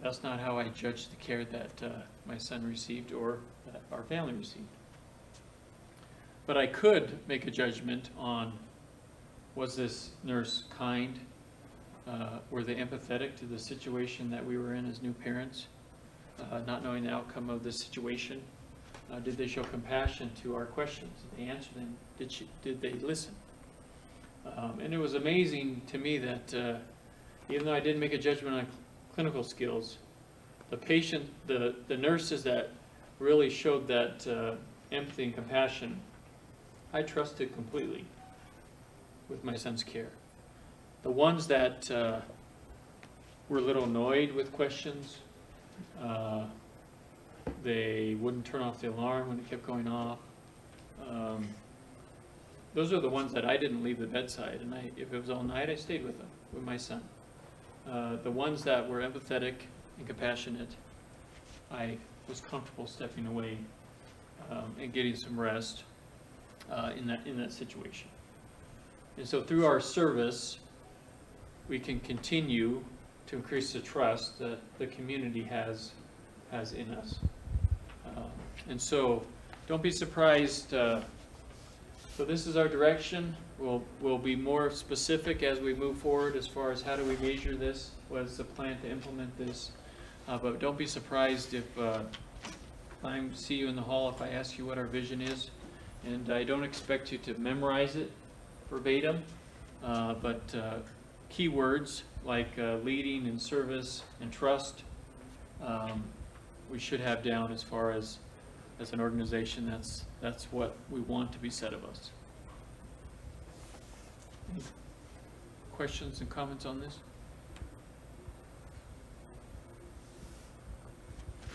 [SPEAKER 12] That's not how I judged the care that my son received or that our family received. But I could make a judgment on, was this nurse kind? Were they empathetic to the situation that we were in as new parents, not knowing the outcome of this situation? Did they show compassion to our questions? Did they answer them? Did they listen? And it was amazing to me that even though I didn't make a judgment on clinical skills, the nurses that really showed that empathy and compassion, I trusted completely with my son's care. The ones that were a little annoyed with questions, they wouldn't turn off the alarm when it kept going off. Those are the ones that I didn't leave the bedside, and if it was all night, I stayed with them, with my son. The ones that were empathetic and compassionate, I was comfortable stepping away and getting some rest in that situation. And so through our service, we can continue to increase the trust that the community has in us. And so don't be surprised. So this is our direction. We'll be more specific as we move forward as far as how do we measure this, what is the plan to implement this. But don't be surprised if I see you in the hall if I ask you what our vision is. And I don't expect you to memorize it. verbatim, but keywords like leading and service and trust, we should have down as far as an organization. That's what we want to be said of us. Any questions and comments on this?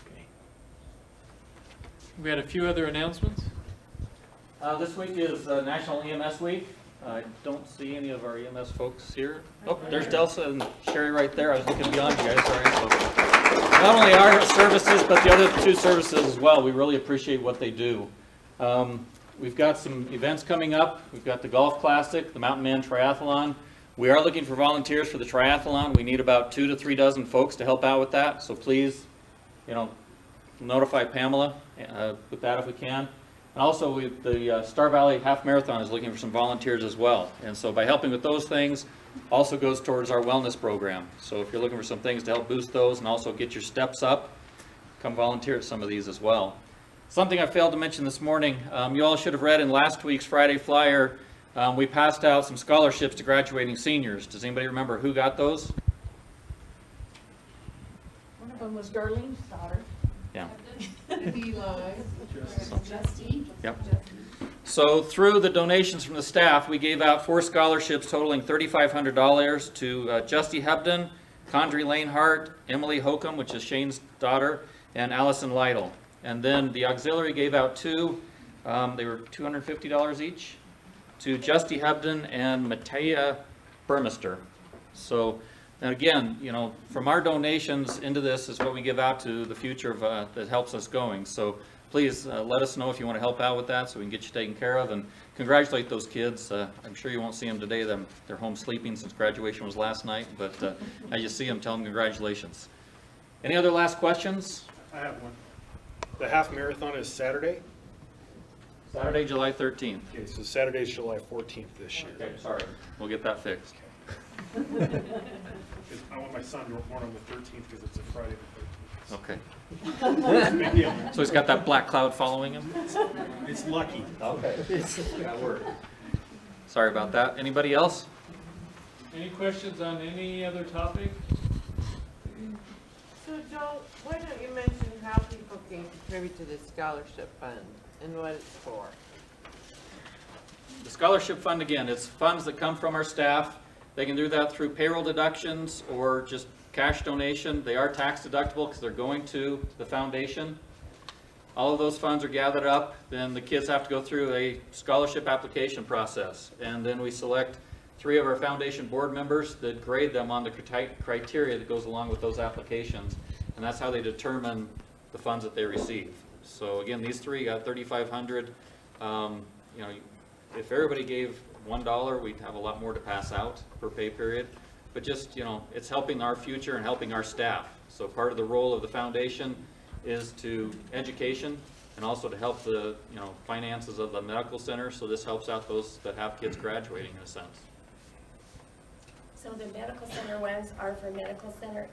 [SPEAKER 12] Okay. We had a few other announcements.
[SPEAKER 3] This week is National EMS Week. I don't see any of our EMS folks here. Oh, there's Delsa and Sherry right there. I was looking beyond you guys, sorry. So, not only our services, but the other two services as well. We really appreciate what they do. We've got some events coming up. We've got the Golf Classic, the Mountain Man Triathlon. We are looking for volunteers for the triathlon. We need about 2 to 3 dozen folks to help out with that. So please, notify Pamela with that if we can. And also, the Star Valley Half Marathon is looking for some volunteers as well. And so by helping with those things, also goes towards our wellness program. So if you're looking for some things to help boost those and also get your steps up, come volunteer at some of these as well. Something I failed to mention this morning, you all should have read in last week's Friday Flyer, we passed out some scholarships to graduating seniors. Does anybody remember who got those?
[SPEAKER 14] One of them was Darlene's daughter.
[SPEAKER 3] Yeah.
[SPEAKER 14] Yep.
[SPEAKER 3] So through the donations from the staff, we gave out 4 scholarships totaling $3,500 to Justy Hebden, Condrey Lanehart, Emily Hokum, which is Shane's daughter, and Allison Lytle. And then the auxiliary gave out 2, they were $250 each, to Justy Hebden and Matea Burmester. So, and again, from our donations into this is what we give out to the future of, that helps us going. So please let us know if you want to help out with that so we can get you taken care of, and congratulate those kids. I'm sure you won't see them today. They're home sleeping since graduation was last night, but as you see them, tell them congratulations. Any other last questions?
[SPEAKER 17] I have one. The half marathon is Saturday?
[SPEAKER 3] Saturday, July 13th.
[SPEAKER 17] Okay, so Saturday's July 14th this year.
[SPEAKER 3] Okay, sorry. We'll get that fixed.
[SPEAKER 17] I want my son to born on the 13th because it's a Friday the 13th.
[SPEAKER 3] Okay.
[SPEAKER 17] Big deal.
[SPEAKER 3] So he's got that black cloud following him?
[SPEAKER 17] It's lucky.
[SPEAKER 3] Okay. That worked. Sorry about that. Anybody else?
[SPEAKER 12] Any questions on any other topic?
[SPEAKER 21] So Joe, why don't you mention how people can contribute to the scholarship fund and what it's for?
[SPEAKER 3] The scholarship fund, again, it's funds that come from our staff. They can do that through payroll deductions or just cash donation. They are tax deductible because they're going to the foundation. All of those funds are gathered up. Then the kids have to go through a scholarship application process. And then we select 3 of our foundation board members that grade them on the criteria that goes along with those applications. And that's how they determine the funds that they receive. So again, these 3 got $3,500. If everybody gave $1, we'd have a lot more to pass out per pay period. But just, it's helping our future and helping our staff. So part of the role of the foundation is to education and also to help the, finances of the medical center. So this helps out those that have kids graduating in a sense.
[SPEAKER 5] So the medical center ones are for medical center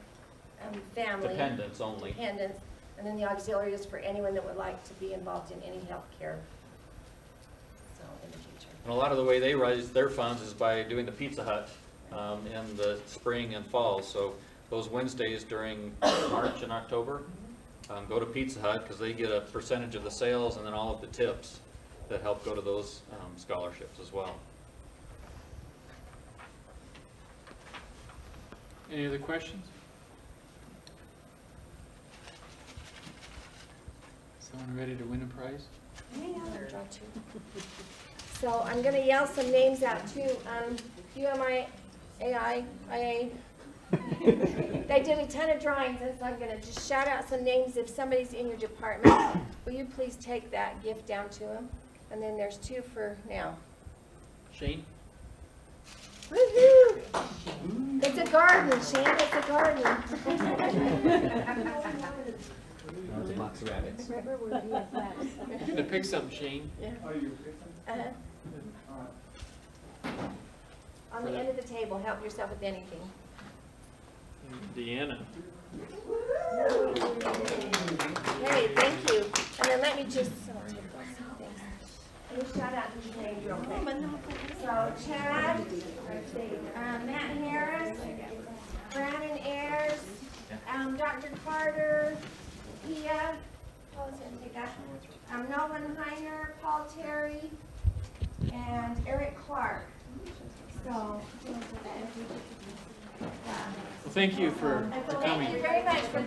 [SPEAKER 5] family.
[SPEAKER 3] Dependents only.
[SPEAKER 5] Dependents. And then the auxiliary is for anyone that would like to be involved in any health care. So in the future.
[SPEAKER 3] And a lot of the way they raise their funds is by doing the Pizza Hut in the spring and fall. So those Wednesdays during March and October, go to Pizza Hut because they get a percentage of the sales and then all of the tips that help go to those scholarships as well.
[SPEAKER 12] Any other questions? Someone ready to win a prize?
[SPEAKER 5] So I'm going to yell some names out too. UMIAA. They did a ton of drawings, and so I'm going to just shout out some names. If somebody's in your department, will you please take that gift down to them? And then there's 2 for now.
[SPEAKER 3] Shane?
[SPEAKER 5] Woohoo! It's a garden, Shane. It's a garden.
[SPEAKER 6] That was a box of rabbits.
[SPEAKER 12] You're going to pick some, Shane.
[SPEAKER 5] Yeah. On the end of the table, help yourself with anything.
[SPEAKER 12] Deanna.
[SPEAKER 5] Hey, thank you. And then let me just, Let me shout out these names real quick. So Chad, Matt Harris, Brandon Ayers, Dr. Carter, Pia, Nolan Heiner, Paul Terry, and Eric Clark. So,
[SPEAKER 12] Well, thank you for coming.
[SPEAKER 5] thank you very much for.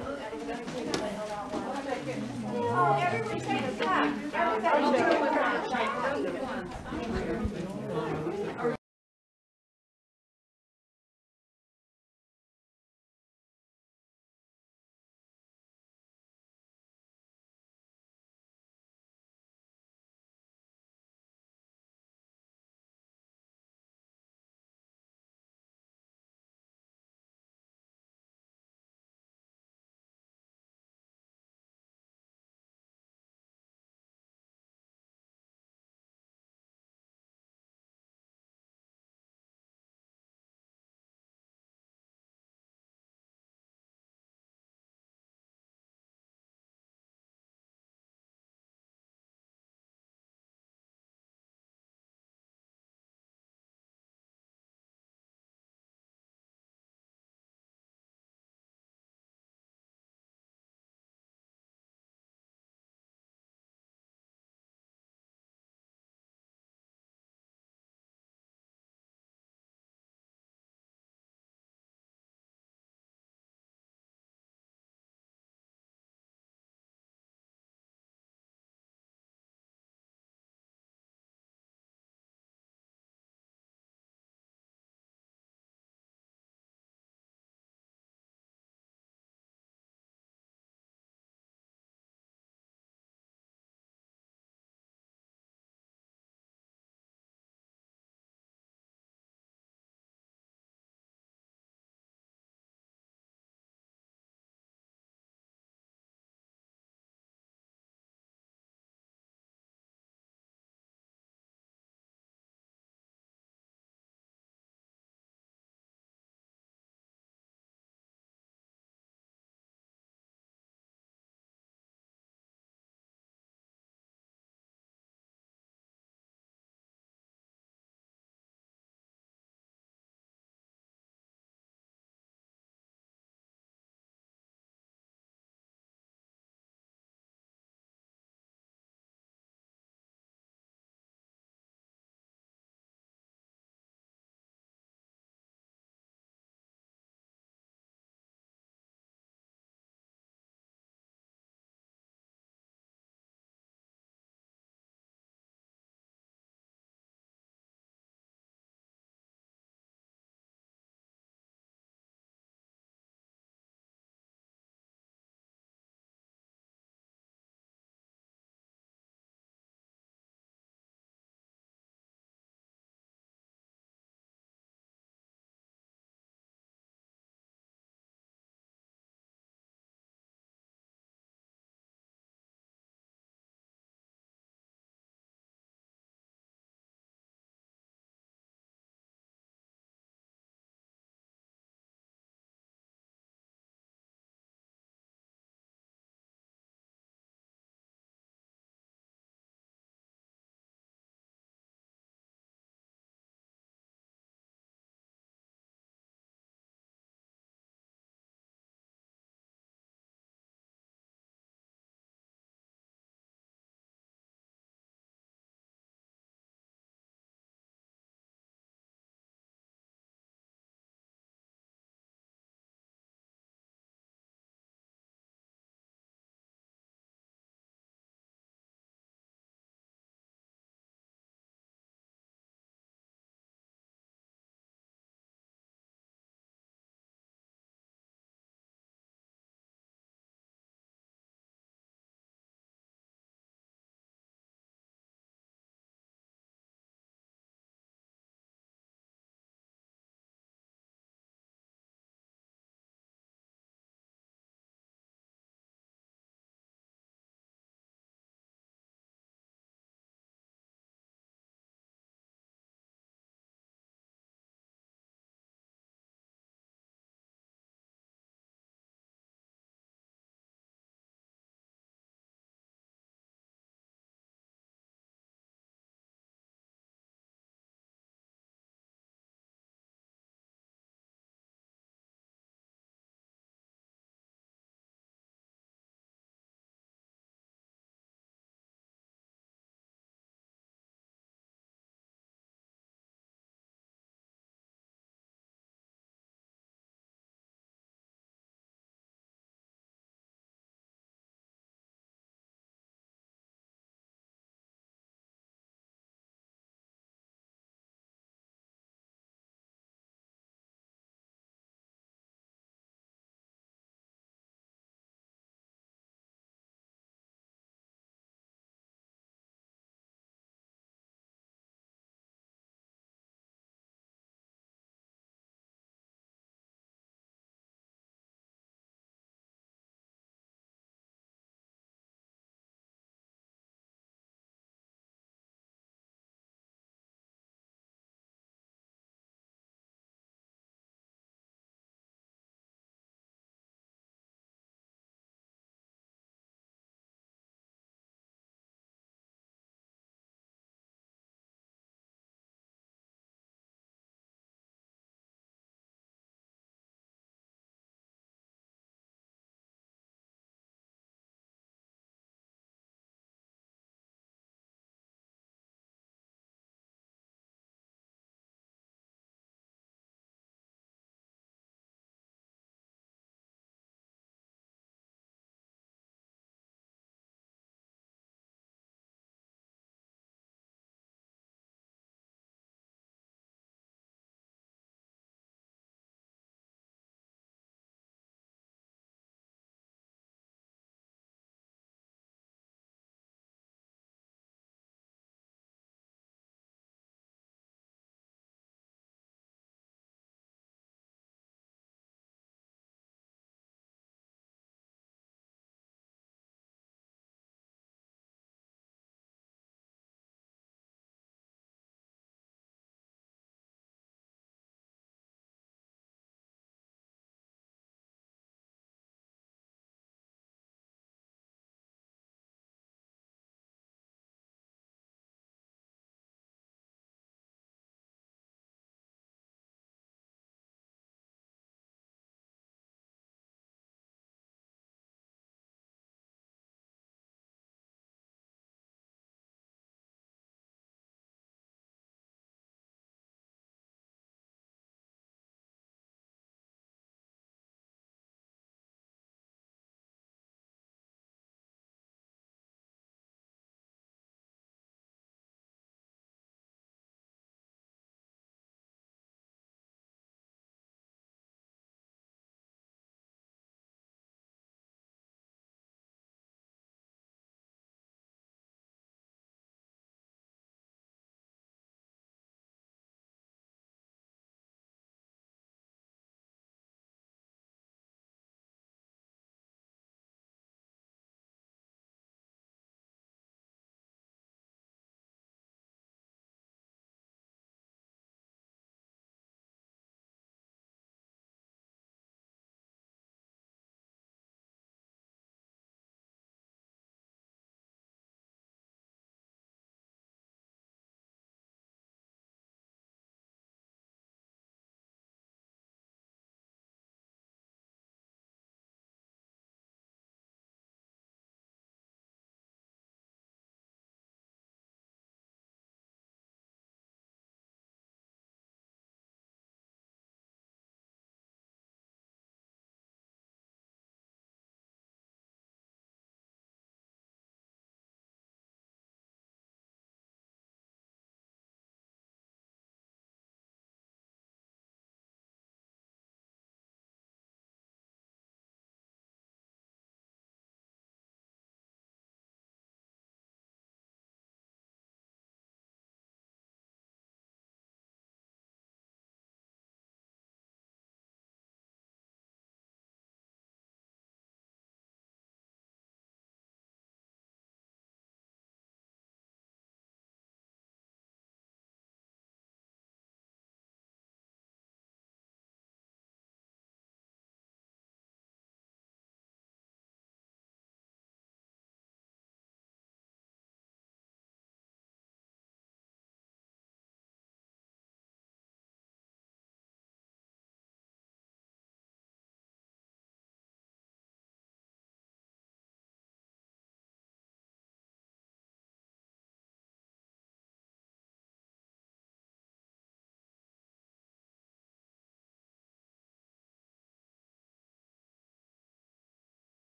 [SPEAKER 5] Oh, everybody take a cup. Everybody take a cup.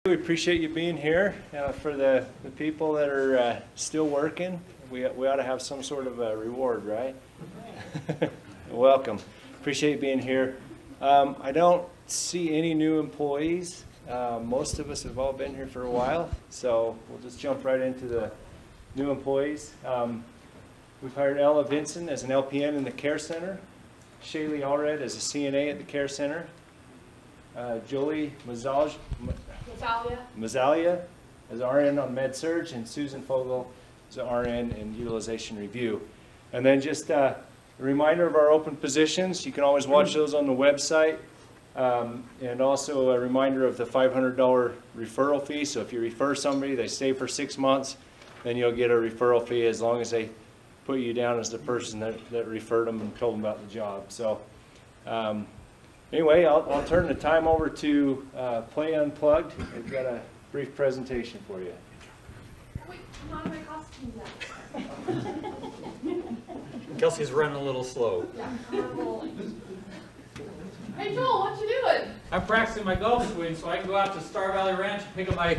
[SPEAKER 7] We appreciate you being here. For the people that are still working, we ought to have some sort of a reward, right? Welcome. Appreciate you being here. I don't see any new employees. Most of us have all been here for a while, so we'll just jump right into the new employees. We've hired Ella Vinson as an LPN in the care center, Shaylee Allred as a CNA at the care center, Jolie Mazzalia as RN on Med Surg, and Susan Fogel as RN in Utilization Review. And then just a reminder of our open positions. You can always watch those on the website. And also a reminder of the $500 referral fee. So if you refer somebody, they stay for 6 months, then you'll get a referral fee as long as they put you down as the person that referred them and told them about the job. So anyway, I'll turn the time over to Play Unplugged. We've got a brief presentation for you.
[SPEAKER 8] Wait, I'm out of my costume yet.
[SPEAKER 3] Kelsey's running a little slow.
[SPEAKER 8] Yeah, I'm rolling. Hey Joel, what you doing?
[SPEAKER 3] I'm practicing my golf swing so I can go out to Star Valley Ranch and pick up my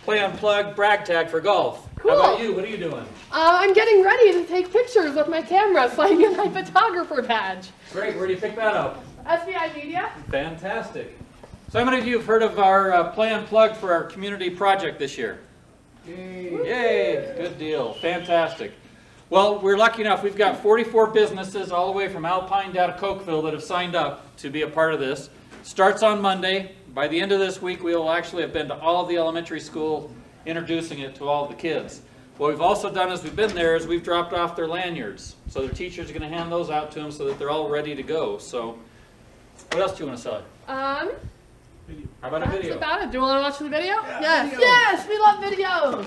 [SPEAKER 3] Play Unplugged brag tag for golf.
[SPEAKER 8] Cool.
[SPEAKER 3] How about you? What are you doing?
[SPEAKER 8] I'm getting ready to take pictures with my camera so I can get my photographer badge.
[SPEAKER 3] Great. Where do you pick that up?
[SPEAKER 8] SVI Media.
[SPEAKER 3] Fantastic. So how many of you have heard of our Play Unplugged for our community project this year? Yay. Yay. Good deal. Fantastic. Well, we're lucky enough. We've got 44 businesses all the way from Alpine down to Cokeville that have signed up to be a part of this. Starts on Monday. By the end of this week, we will actually have been to all of the elementary school introducing it to all of the kids. What we've also done as we've been there is we've dropped off their lanyards. So their teachers are going to hand those out to them so that they're all ready to go. So what else do you want to sell?
[SPEAKER 8] How
[SPEAKER 3] about a video?
[SPEAKER 8] That's about it. Do you want to watch the video?
[SPEAKER 3] Yeah,
[SPEAKER 8] yes.
[SPEAKER 3] video.
[SPEAKER 8] Yes, we love videos.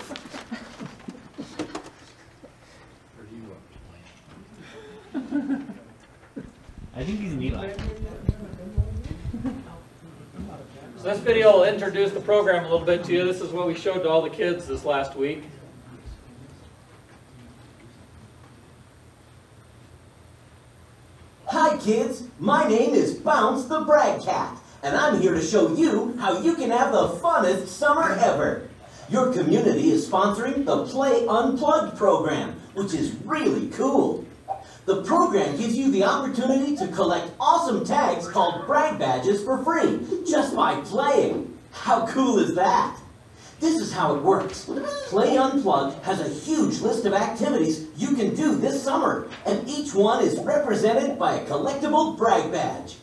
[SPEAKER 6] I think he's an Eli.
[SPEAKER 3] So this video will introduce the program a little bit to you. This is what we showed to all the kids this last week.
[SPEAKER 9] Hi kids, my name is Bounce the Brag Cat, and I'm here to show you how you can have the funnest summer ever. Your community is sponsoring the Play Unplugged program, which is really cool. The program gives you the opportunity to collect awesome tags called brag badges for free, just by playing. How cool is that? This is how it works. Play Unplugged has a huge list of activities you can do this summer, and each one is represented by a collectible brag badge.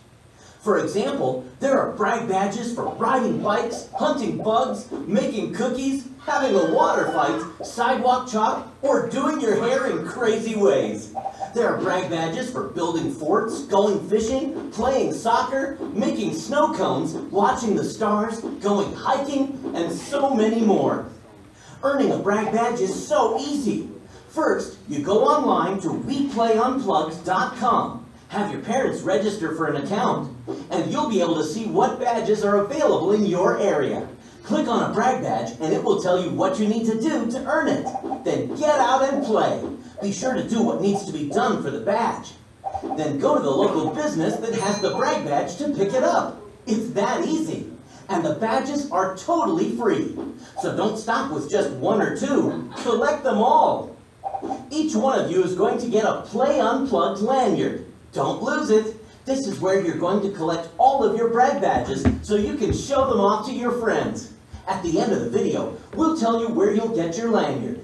[SPEAKER 9] For example, there are brag badges for riding bikes, hunting bugs, making cookies, having a water fight, sidewalk chalk, or doing your hair in crazy ways. There are brag badges for building forts, going fishing, playing soccer, making snow cones, watching the stars, going hiking, and so many more. Earning a brag badge is so easy. First, you go online to WePlayUnplugged.com. Have your parents register for an account, and you'll be able to see what badges are available in your area. Click on a brag badge, and it will tell you what you need to do to earn it. Then get out and play. Be sure to do what needs to be done for the badge. Then go to the local business that has the brag badge to pick it up. It's that easy. And the badges are totally free. So don't stop with just one or two. Collect them all. Each one of you is going to get a Play Unplugged lanyard. Don't lose it. This is where you're going to collect all of your brag badges so you can show them off to your friends. At the end of the video, we'll tell you where you'll get your lanyard.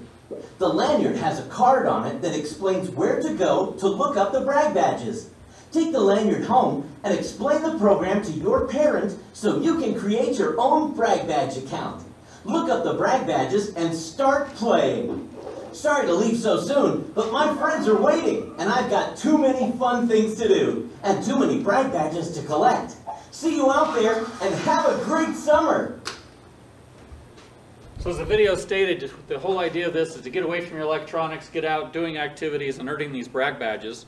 [SPEAKER 9] The lanyard has a card on it that explains where to go to look up the brag badges. Take the lanyard home and explain the program to your parent so you can create your own brag badge account. Look up the brag badges and start playing. Sorry to leave so soon, but my friends are waiting, and I've got too many fun things to do, and too many brag badges to collect. See you out there, and have a great summer!
[SPEAKER 3] So as the video stated, the whole idea of this is to get away from your electronics, get out doing activities and earning these brag badges.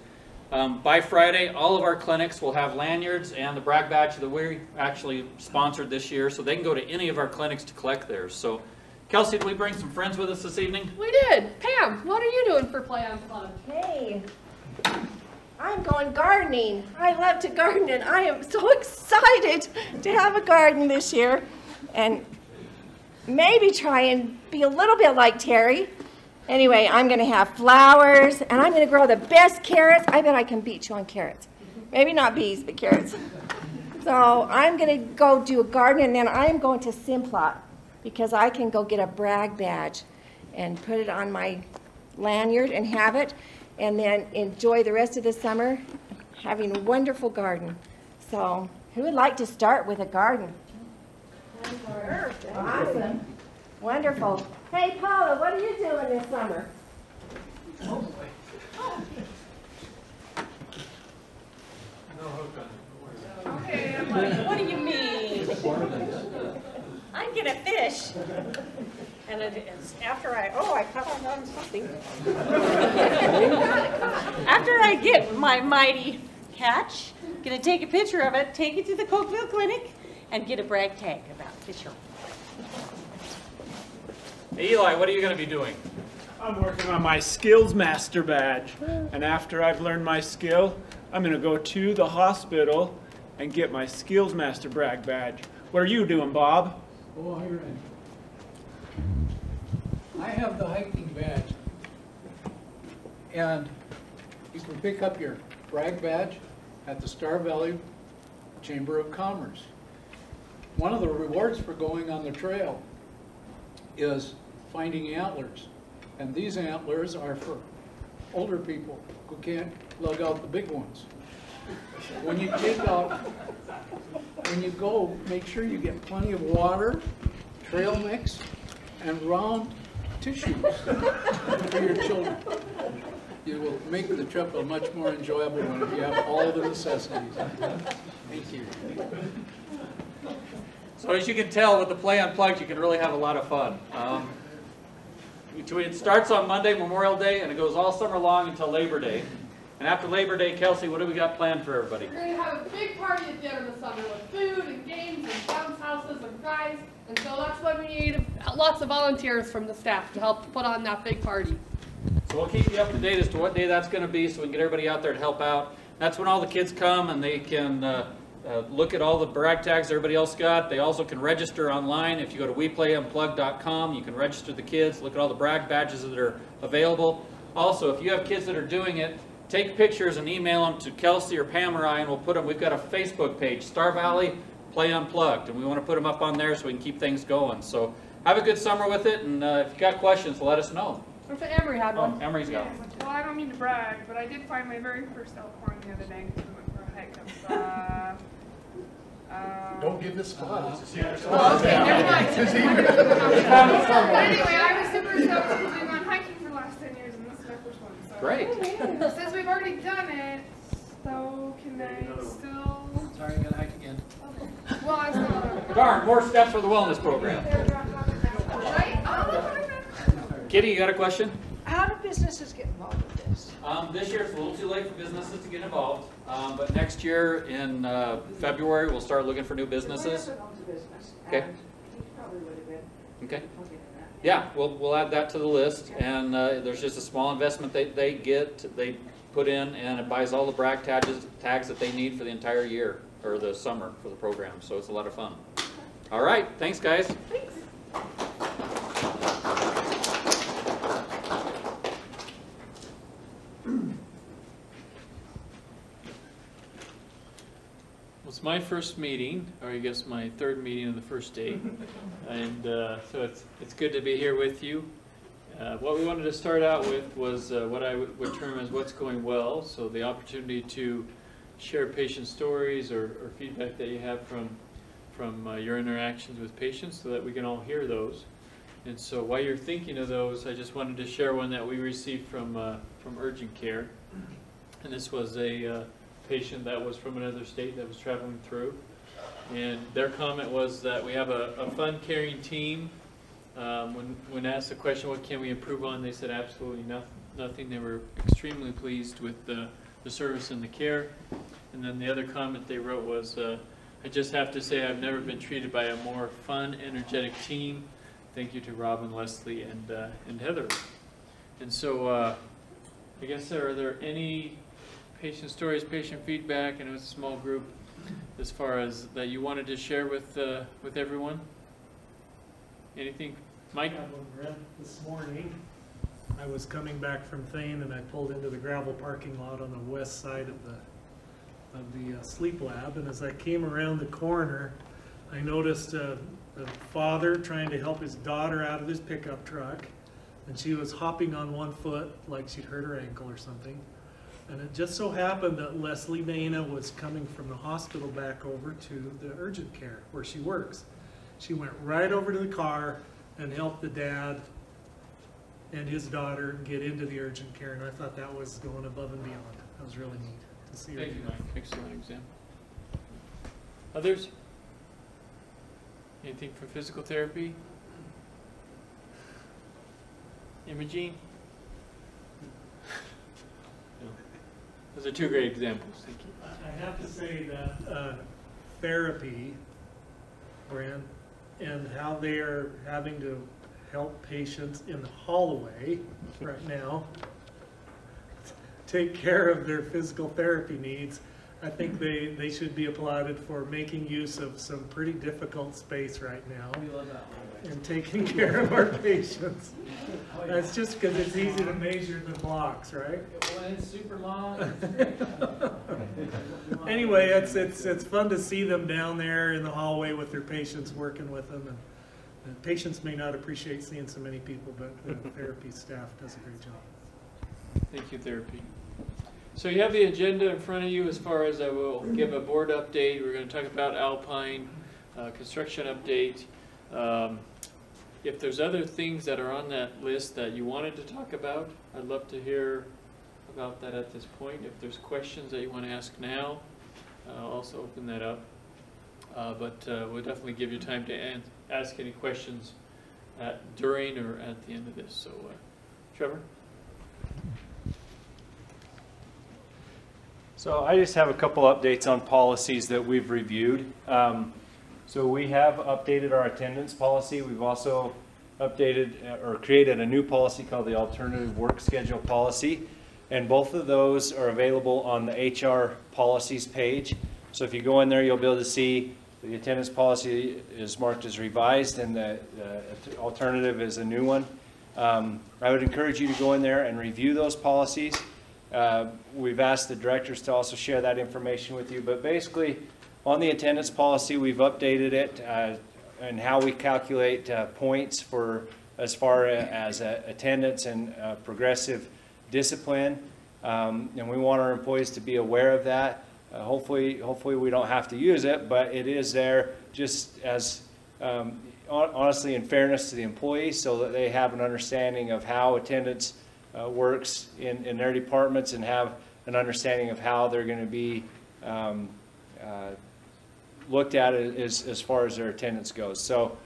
[SPEAKER 3] By Friday, all of our clinics will have lanyards and the brag badge that we actually sponsored this year, so they can go to any of our clinics to collect theirs. So, Kelsey, did we bring some friends with us this evening?
[SPEAKER 8] We did. Pam, what are you doing for Play Unplugged?
[SPEAKER 5] Hey, I'm going gardening. I love to garden, and I am so excited to have a garden this year. And maybe try and be a little bit like Terry. Anyway, I'm going to have flowers, and I'm going to grow the best carrots. I bet I can beat you on carrots. Maybe not bees, but carrots. So I'm going to go do a garden, and then I'm going to Simplot because I can go get a brag badge and put it on my lanyard and have it, and then enjoy the rest of the summer having a wonderful garden. So who would like to start with a garden? Awesome. Wonderful. Hey, Paula, what are you doing this summer?
[SPEAKER 12] No hook on it.
[SPEAKER 14] Okay, I'm like, what do you mean? I'm gonna fish. And it's after I caught on something. After I get my mighty catch, gonna take a picture of it, take it to the Cokeville Clinic, and get a brag tag about fishing.
[SPEAKER 3] Hey, Eli, what are you going to be doing?
[SPEAKER 1] I'm working on my Skills Master badge. And after I've learned my skill, I'm going to go to the hospital and get my Skills Master brag badge. What are you doing, Bob?
[SPEAKER 11] Oh, I have the hiking badge. And you can pick up your brag badge at the Star Valley Chamber of Commerce. One of the rewards for going on the trail is finding antlers. And these antlers are for older people who can't lug out the big ones. When you go, make sure you get plenty of water, trail mix, and round tissues for your children. You will make the trip a much more enjoyable one if you have all the necessities. Thank you.
[SPEAKER 3] So as you can tell with the Play Unplugged, you can really have a lot of fun. It starts on Monday, Memorial Day, and it goes all summer long until Labor Day. And after Labor Day, Kelsey, what do we got planned for everybody?
[SPEAKER 8] We're going to have a big party at the end of the summer with food and games and bounce houses and prize. And so that's why we need lots of volunteers from the staff to help put on that big party.
[SPEAKER 3] So we'll keep you up to date as to what day that's going to be so we can get everybody out there to help out. That's when all the kids come and they can look at all the brag tags everybody else got. They also can register online. If you go to WePlayUnplugged.com, you can register the kids, look at all the brag badges that are available. Also, if you have kids that are doing it, take pictures and email them to Kelsey or Pam or I, and we'll put them. We've got a Facebook page, Star Valley Play Unplugged, and we want to put them up on there so we can keep things going. So have a good summer with it, and if you got questions, let us know.
[SPEAKER 8] What if Emery had one?
[SPEAKER 3] Emery's got one.
[SPEAKER 15] Well, I don't mean to brag, but I did find my very first Alpine the other day because we went for a hike up,
[SPEAKER 11] Don't give this spot.
[SPEAKER 15] Well, okay, never mind. Anyway, I was super stoked because we've gone hiking for the last 10 years and this is my first one. So.
[SPEAKER 3] Great.
[SPEAKER 15] Since we've already done it, so can I still...
[SPEAKER 11] Sorry, I gotta hike again.
[SPEAKER 15] Well, I still...
[SPEAKER 3] Darn, more steps for the wellness program.
[SPEAKER 15] Right?
[SPEAKER 3] Kitty, you got a question?
[SPEAKER 4] How do businesses get involved with this?
[SPEAKER 3] This year it's a little too late for businesses to get involved, but next year in February we'll start looking for new businesses. Okay. Okay. Yeah, we'll add that to the list, and there's just a small investment they put in, and it buys all the brag tags that they need for the entire year or the summer for the program. So it's a lot of fun. All right, thanks guys.
[SPEAKER 8] Thanks.
[SPEAKER 12] It's my first meeting, or I guess my third meeting of the first day, and so it's good to be here with you. What we wanted to start out with was what I would term as what's going well, so the opportunity to share patient stories or feedback that you have from your interactions with patients so that we can all hear those. And so while you're thinking of those, I just wanted to share one that we received from urgent care, and this was a patient that was from another state that was traveling through, and their comment was that we have a fun, caring team. When asked the question, what can we improve on, they said absolutely nothing. They were extremely pleased with the service and the care. And then the other comment they wrote was, I just have to say I've never been treated by a more fun, energetic team. Thank you to Robin, Leslie, and Heather. And so I guess are there any patient stories, patient feedback, and it was a small group, as far as that you wanted to share with everyone? Anything? Mike?
[SPEAKER 18] This morning, I was coming back from Thane and I pulled into the gravel parking lot on the west side of the sleep lab, and as I came around the corner, I noticed a father trying to help his daughter out of his pickup truck, and she was hopping on one foot like she'd hurt her ankle or something. And it just so happened that Leslie Dana was coming from the hospital back over to the urgent care where she works. She went right over to the car and helped the dad and his daughter get into the urgent care, and I thought that was going above and beyond. That was really neat to see her.
[SPEAKER 12] Thank you, Mike. Excellent example. Others? Anything for physical therapy? Imaging? No. Those are two great examples. Thank you.
[SPEAKER 18] I have to say that therapy, Brian, and how they are having to help patients in the hallway right now take care of their physical therapy needs. I think they should be applauded for making use of some pretty difficult space right now and taking care of our patients. That's just because it's easy to measure the blocks, right?
[SPEAKER 6] Well, it's super long.
[SPEAKER 18] Anyway, it's fun to see them down there in the hallway with their patients, working with them. And patients may not appreciate seeing so many people, but the therapy staff does a great job.
[SPEAKER 12] Thank you, therapy. So you have the agenda in front of you as far as I will give a board update. We're going to talk about Alpine, construction update. If there's other things that are on that list that you wanted to talk about, I'd love to hear about that at this point. If there's questions that you want to ask now, I'll also open that up. But we'll definitely give you time to ask any questions during or at the end of this. So, Trevor?
[SPEAKER 7] So I just have a couple updates on policies that we've reviewed. So we have updated our attendance policy. We've also updated or created a new policy called the alternative work schedule policy. And both of those are available on the HR policies page. So if you go in there, you'll be able to see the attendance policy is marked as revised and the alternative is a new one. I would encourage you to go in there and review those policies. We've asked the directors to also share that information with you, but basically on the attendance policy, we've updated it and how we calculate points for as far as attendance and progressive discipline, and we want our employees to be aware of that. Hopefully we don't have to use it, but it is there just as honestly in fairness to the employees so that they have an understanding of how attendance works in their departments and have an understanding of how they're going to be looked at as far as their attendance goes. So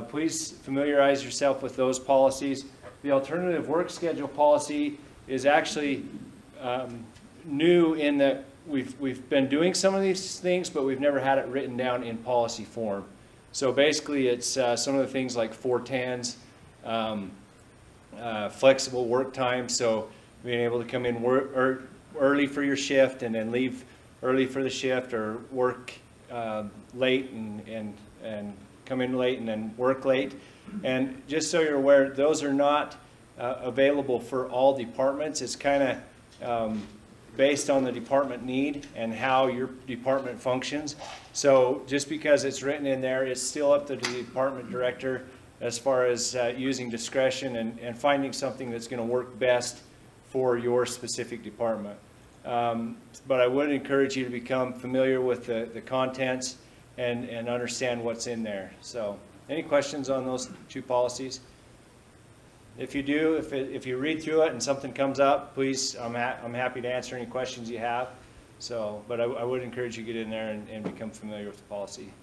[SPEAKER 7] please familiarize yourself with those policies. The alternative work schedule policy is actually new in that we've been doing some of these things, but we've never had it written down in policy form. So basically it's some of the things like 410s, flexible work time, so being able to come in early for your shift and then leave early for the shift, or work late and come in late and then work late. And just so you're aware, those are not available for all departments. It's kind of based on the department need and how your department functions. So just because it's written in there, it's still up to the department director as far as using discretion and finding something that's going to work best for your specific department. But I would encourage you to become familiar with the contents and understand what's in there. So any questions on those two policies? If you do, if you read through it and something comes up, please, I'm happy to answer any questions you have. So, but I would encourage you to get in there and become familiar with the policy.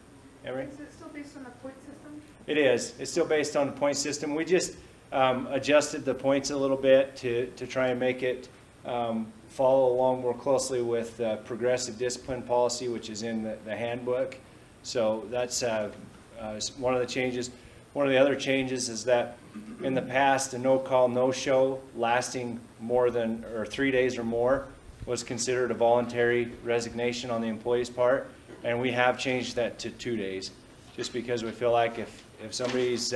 [SPEAKER 7] Emery?
[SPEAKER 15] Is it still based on the point system?
[SPEAKER 7] It is. It's still based on the point system. We just adjusted the points a little bit to try and make it follow along more closely with progressive discipline policy, which is in the handbook. So that's one of the changes. One of the other changes is that in the past, a no-call, no-show lasting more than 3 days or more was considered a voluntary resignation on the employee's part, and we have changed that to 2 days. just because we feel like if somebody's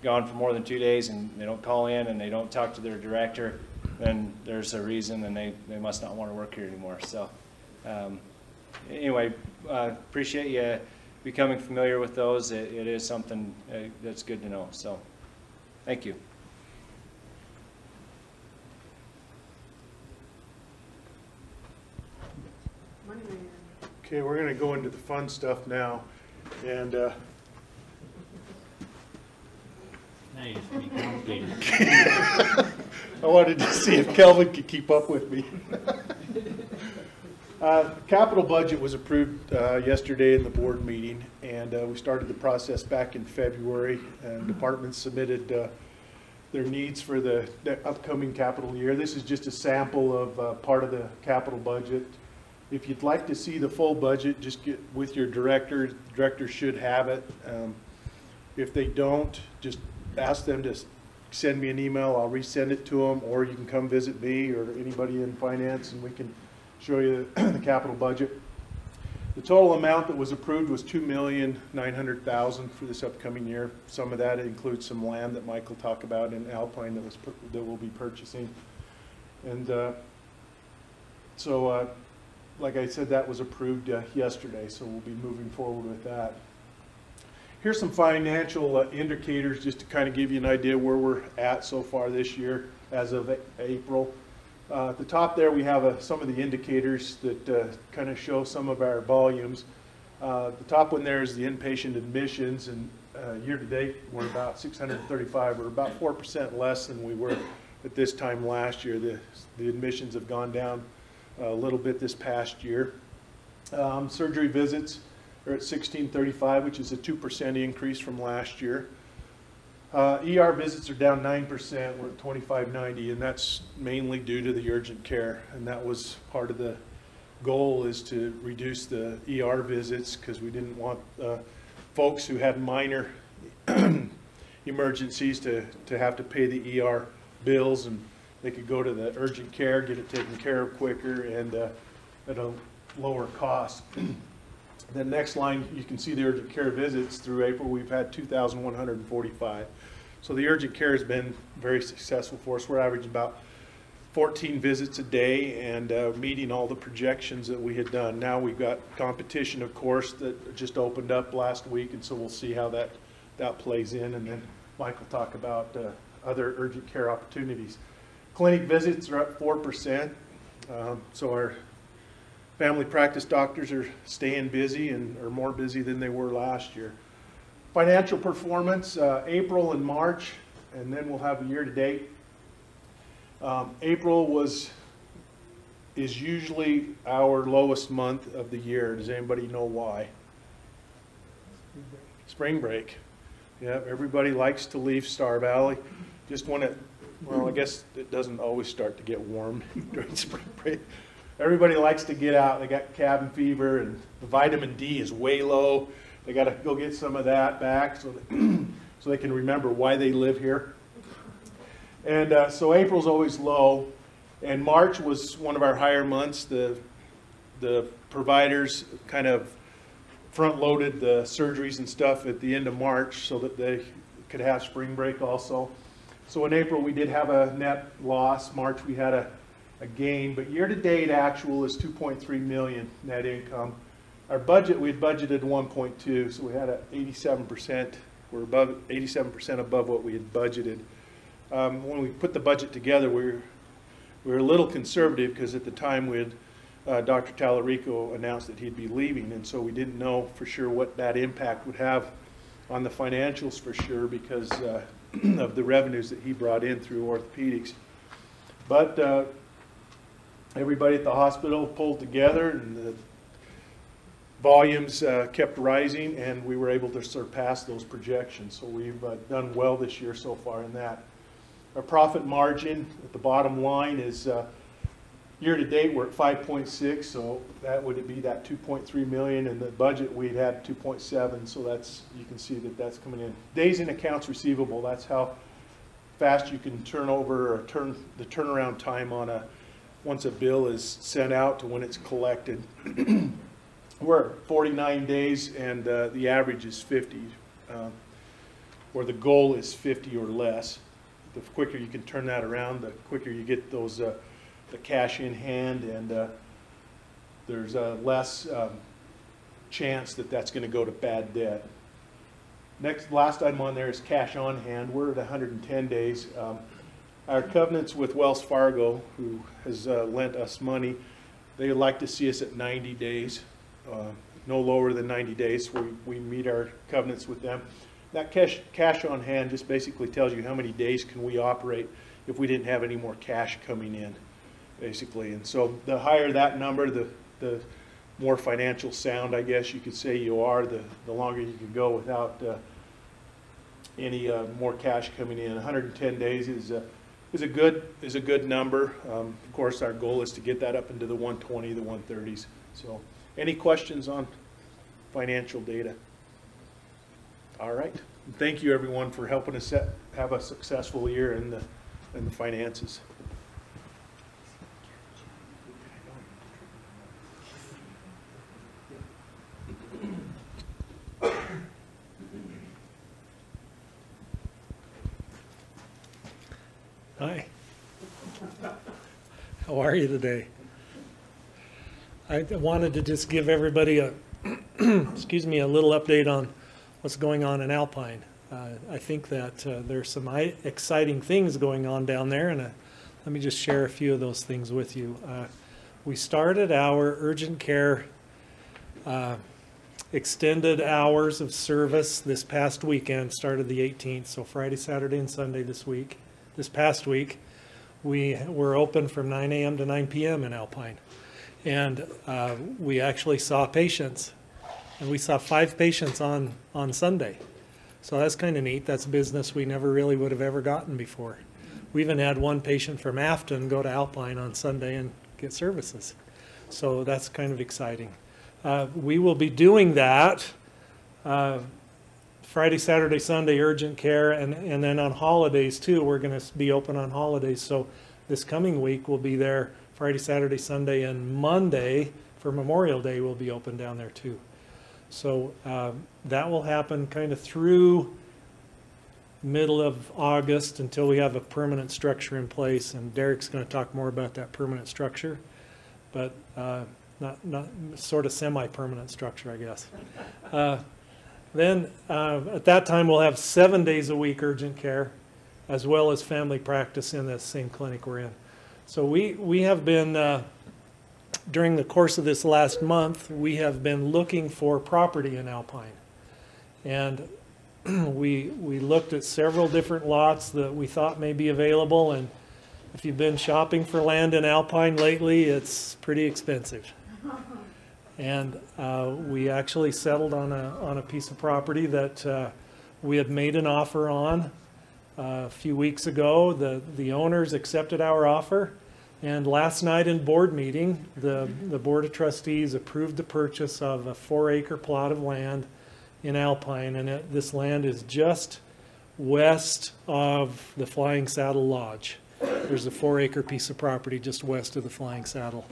[SPEAKER 7] gone for more than 2 days and they don't call in and they don't talk to their director, then there's a reason and they must not want to work here anymore. So anyway, appreciate you becoming familiar with those. It is something that's good to know. So thank you.
[SPEAKER 17] Okay, we're going to go into the fun stuff now, and
[SPEAKER 6] now you're just pretty complicated.
[SPEAKER 17] I wanted to see if Kelvin could keep up with me. Capital budget was approved yesterday in the board meeting, and we started the process back in February, and departments submitted their needs for the upcoming capital year. This is just a sample of part of the capital budget. If you'd like to see the full budget, just get with your director. The director should have it. If they don't, just ask them to send me an email. I'll resend it to them, or you can come visit me or anybody in finance and we can show you the capital budget. The total amount that was approved was $2,900,000 for this upcoming year. Some of that includes some land that Mike will talk about in Alpine that we'll be purchasing. And like I said, that was approved yesterday, so we'll be moving forward with that. Here's some financial indicators just to kind of give you an idea where we're at so far this year as of April. At the top there we have some of the indicators that kind of show some of our volumes. The top one there is the inpatient admissions, and year to date we're about 635. We're about 4% less than we were at this time last year. The admissions have gone down a little bit this past year. Surgery visits are at 1635, which is a 2% increase from last year. ER visits are down 9%. We're at 2590, and that's mainly due to the urgent care. And that was part of the goal, is to reduce the ER visits because we didn't want folks who had minor emergencies to have to pay the ER bills, and they could go to the urgent care, get it taken care of quicker and at a lower cost. The next line, you can see the urgent care visits through April. We've had 2,145. So the urgent care has been very successful for us. We're averaging about 14 visits a day and meeting all the projections that we had done. Now we've got competition, of course, that just opened up last week, and so we'll see how that plays in. And then Mike will talk about other urgent care opportunities. Clinic visits are up 4%, so our family practice doctors are staying busy and are more busy than they were last year. Financial performance, April and March, and then we'll have a year to date. April is usually our lowest month of the year. Does anybody know why? Spring break. Yeah, everybody likes to leave Star Valley. Just when well, I guess it doesn't always start to get warm during spring break. Everybody likes to get out. They got cabin fever, and the vitamin D is way low. They got to go get some of that back so they can remember why they live here. And so April's always low, and March was one of our higher months. The providers kind of front-loaded the surgeries and stuff at the end of March so that they could have spring break also. So in April we did have a net loss. March we had a gain, but year-to-date actual is $2.3 million net income. Our budget, we had budgeted 1.2, so we had a 87%. We're above 87% above what we had budgeted. When we put the budget together, we were a little conservative because at the time we had Dr. Tallarico announced that he'd be leaving, and so we didn't know for sure what that impact would have on the financials for sure because of the revenues that he brought in through orthopedics. But everybody at the hospital pulled together, and the volumes kept rising, and we were able to surpass those projections. So we've done well this year so far in that. Our profit margin at the bottom line is year-to-date we're at 5.6, so that would be that 2.3 million, and the budget we'd had 2.7, so that's, you can see that that's coming in. Days in accounts receivable, that's how fast you can turn over or the turnaround time on once a bill is sent out to when it's collected. we're at 49 days, and the average is 50, or the goal is 50 or less. The quicker you can turn that around, the quicker you get those the cash in hand, and there's less chance that that's going to go to bad debt. Last item on there is cash on hand. We're at 110 days. Our covenants with Wells Fargo, who has lent us money, they would like to see us at 90 days, no lower than 90 days. We meet our covenants with them. That cash on hand just basically tells you how many days can we operate if we didn't have any more cash coming in, basically. And so the higher that number, the more financial sound, I guess you could say you are, the longer you can go without any more cash coming in. 110 days is a good number. Of course, our goal is to get that up into the 120, the 130s. So, any questions on financial data? All right. Thank you, everyone, for helping us have a successful year in the finances.
[SPEAKER 18] Hi. How are you today? I wanted to just give everybody a excuse me, a little update on what's going on in Alpine. I think that there's some exciting things going on down there, and let me just share a few of those things with you. We started our urgent care extended hours of service this past weekend, started the 18th, so Friday, Saturday, and Sunday this past week. We were open from 9 a.m. to 9 p.m. in Alpine, and we actually saw patients, and we saw 5 patients on Sunday. So that's kind of neat. That's business we never really would have ever gotten before. We even had one patient from Afton go to Alpine on Sunday and get services. So that's kind of exciting. We will be doing that Friday, Saturday, Sunday, urgent care, and then on holidays too. We're going to be open on holidays. So this coming week we'll be there Friday, Saturday, Sunday, and Monday for Memorial Day we'll be open down there too. So that will happen kind of through middle of August until we have a permanent structure in place, and Derek's going to talk more about that permanent structure, but not sort of semi-permanent structure, I guess. Then at that time we'll have 7 days a week urgent care, as well as family practice in the same clinic we're in. So we have been during the course of this last month, we have been looking for property in Alpine, and we looked at several different lots that we thought may be available. And if you've been shopping for land in Alpine lately, it's pretty expensive. And we actually settled on a piece of property that we had made an offer on a few weeks ago. The owners accepted our offer, and last night in board meeting, the Board of Trustees approved the purchase of a 4-acre plot of land in Alpine, and this land is just west of the Flying Saddle Lodge. There's a 4-acre piece of property just west of the Flying Saddle.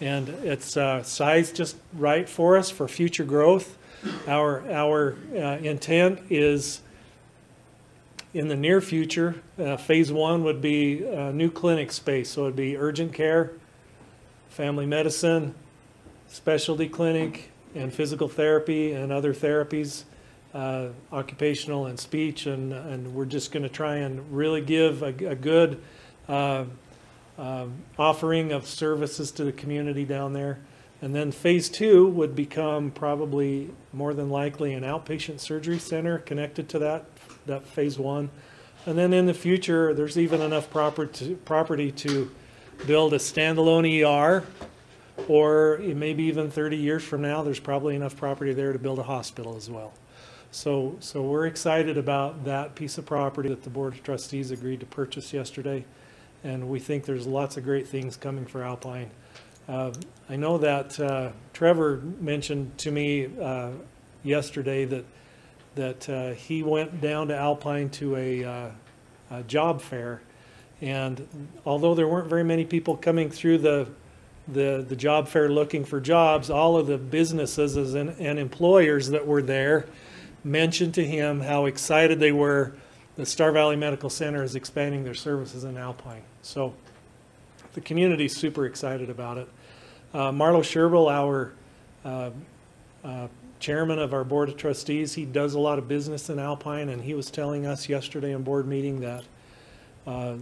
[SPEAKER 18] And it's sized just right for us for future growth. Our intent is in the near future, phase 1 would be new clinic space. So it would be urgent care, family medicine, specialty clinic, and physical therapy and other therapies, occupational and speech. And we're just going to try and really give a good offering of services to the community down there. And then phase 2 would become probably more than likely an outpatient surgery center connected to that phase 1. And then in the future, there's even enough property to build a standalone ER, or maybe even 30 years from now, there's probably enough property there to build a hospital as well. So we're excited about that piece of property that the Board of Trustees agreed to purchase yesterday. And we think there's lots of great things coming for Alpine. I know that Trevor mentioned to me yesterday that he went down to Alpine to a job fair, and although there weren't very many people coming through the the job fair looking for jobs, all of the businesses and employers that were there mentioned to him how excited they were. The Star Valley Medical Center is expanding their services in Alpine. So the community's super excited about it. Marlo Sherbel, our chairman of our board of trustees, he does a lot of business in Alpine, and he was telling us yesterday in board meeting that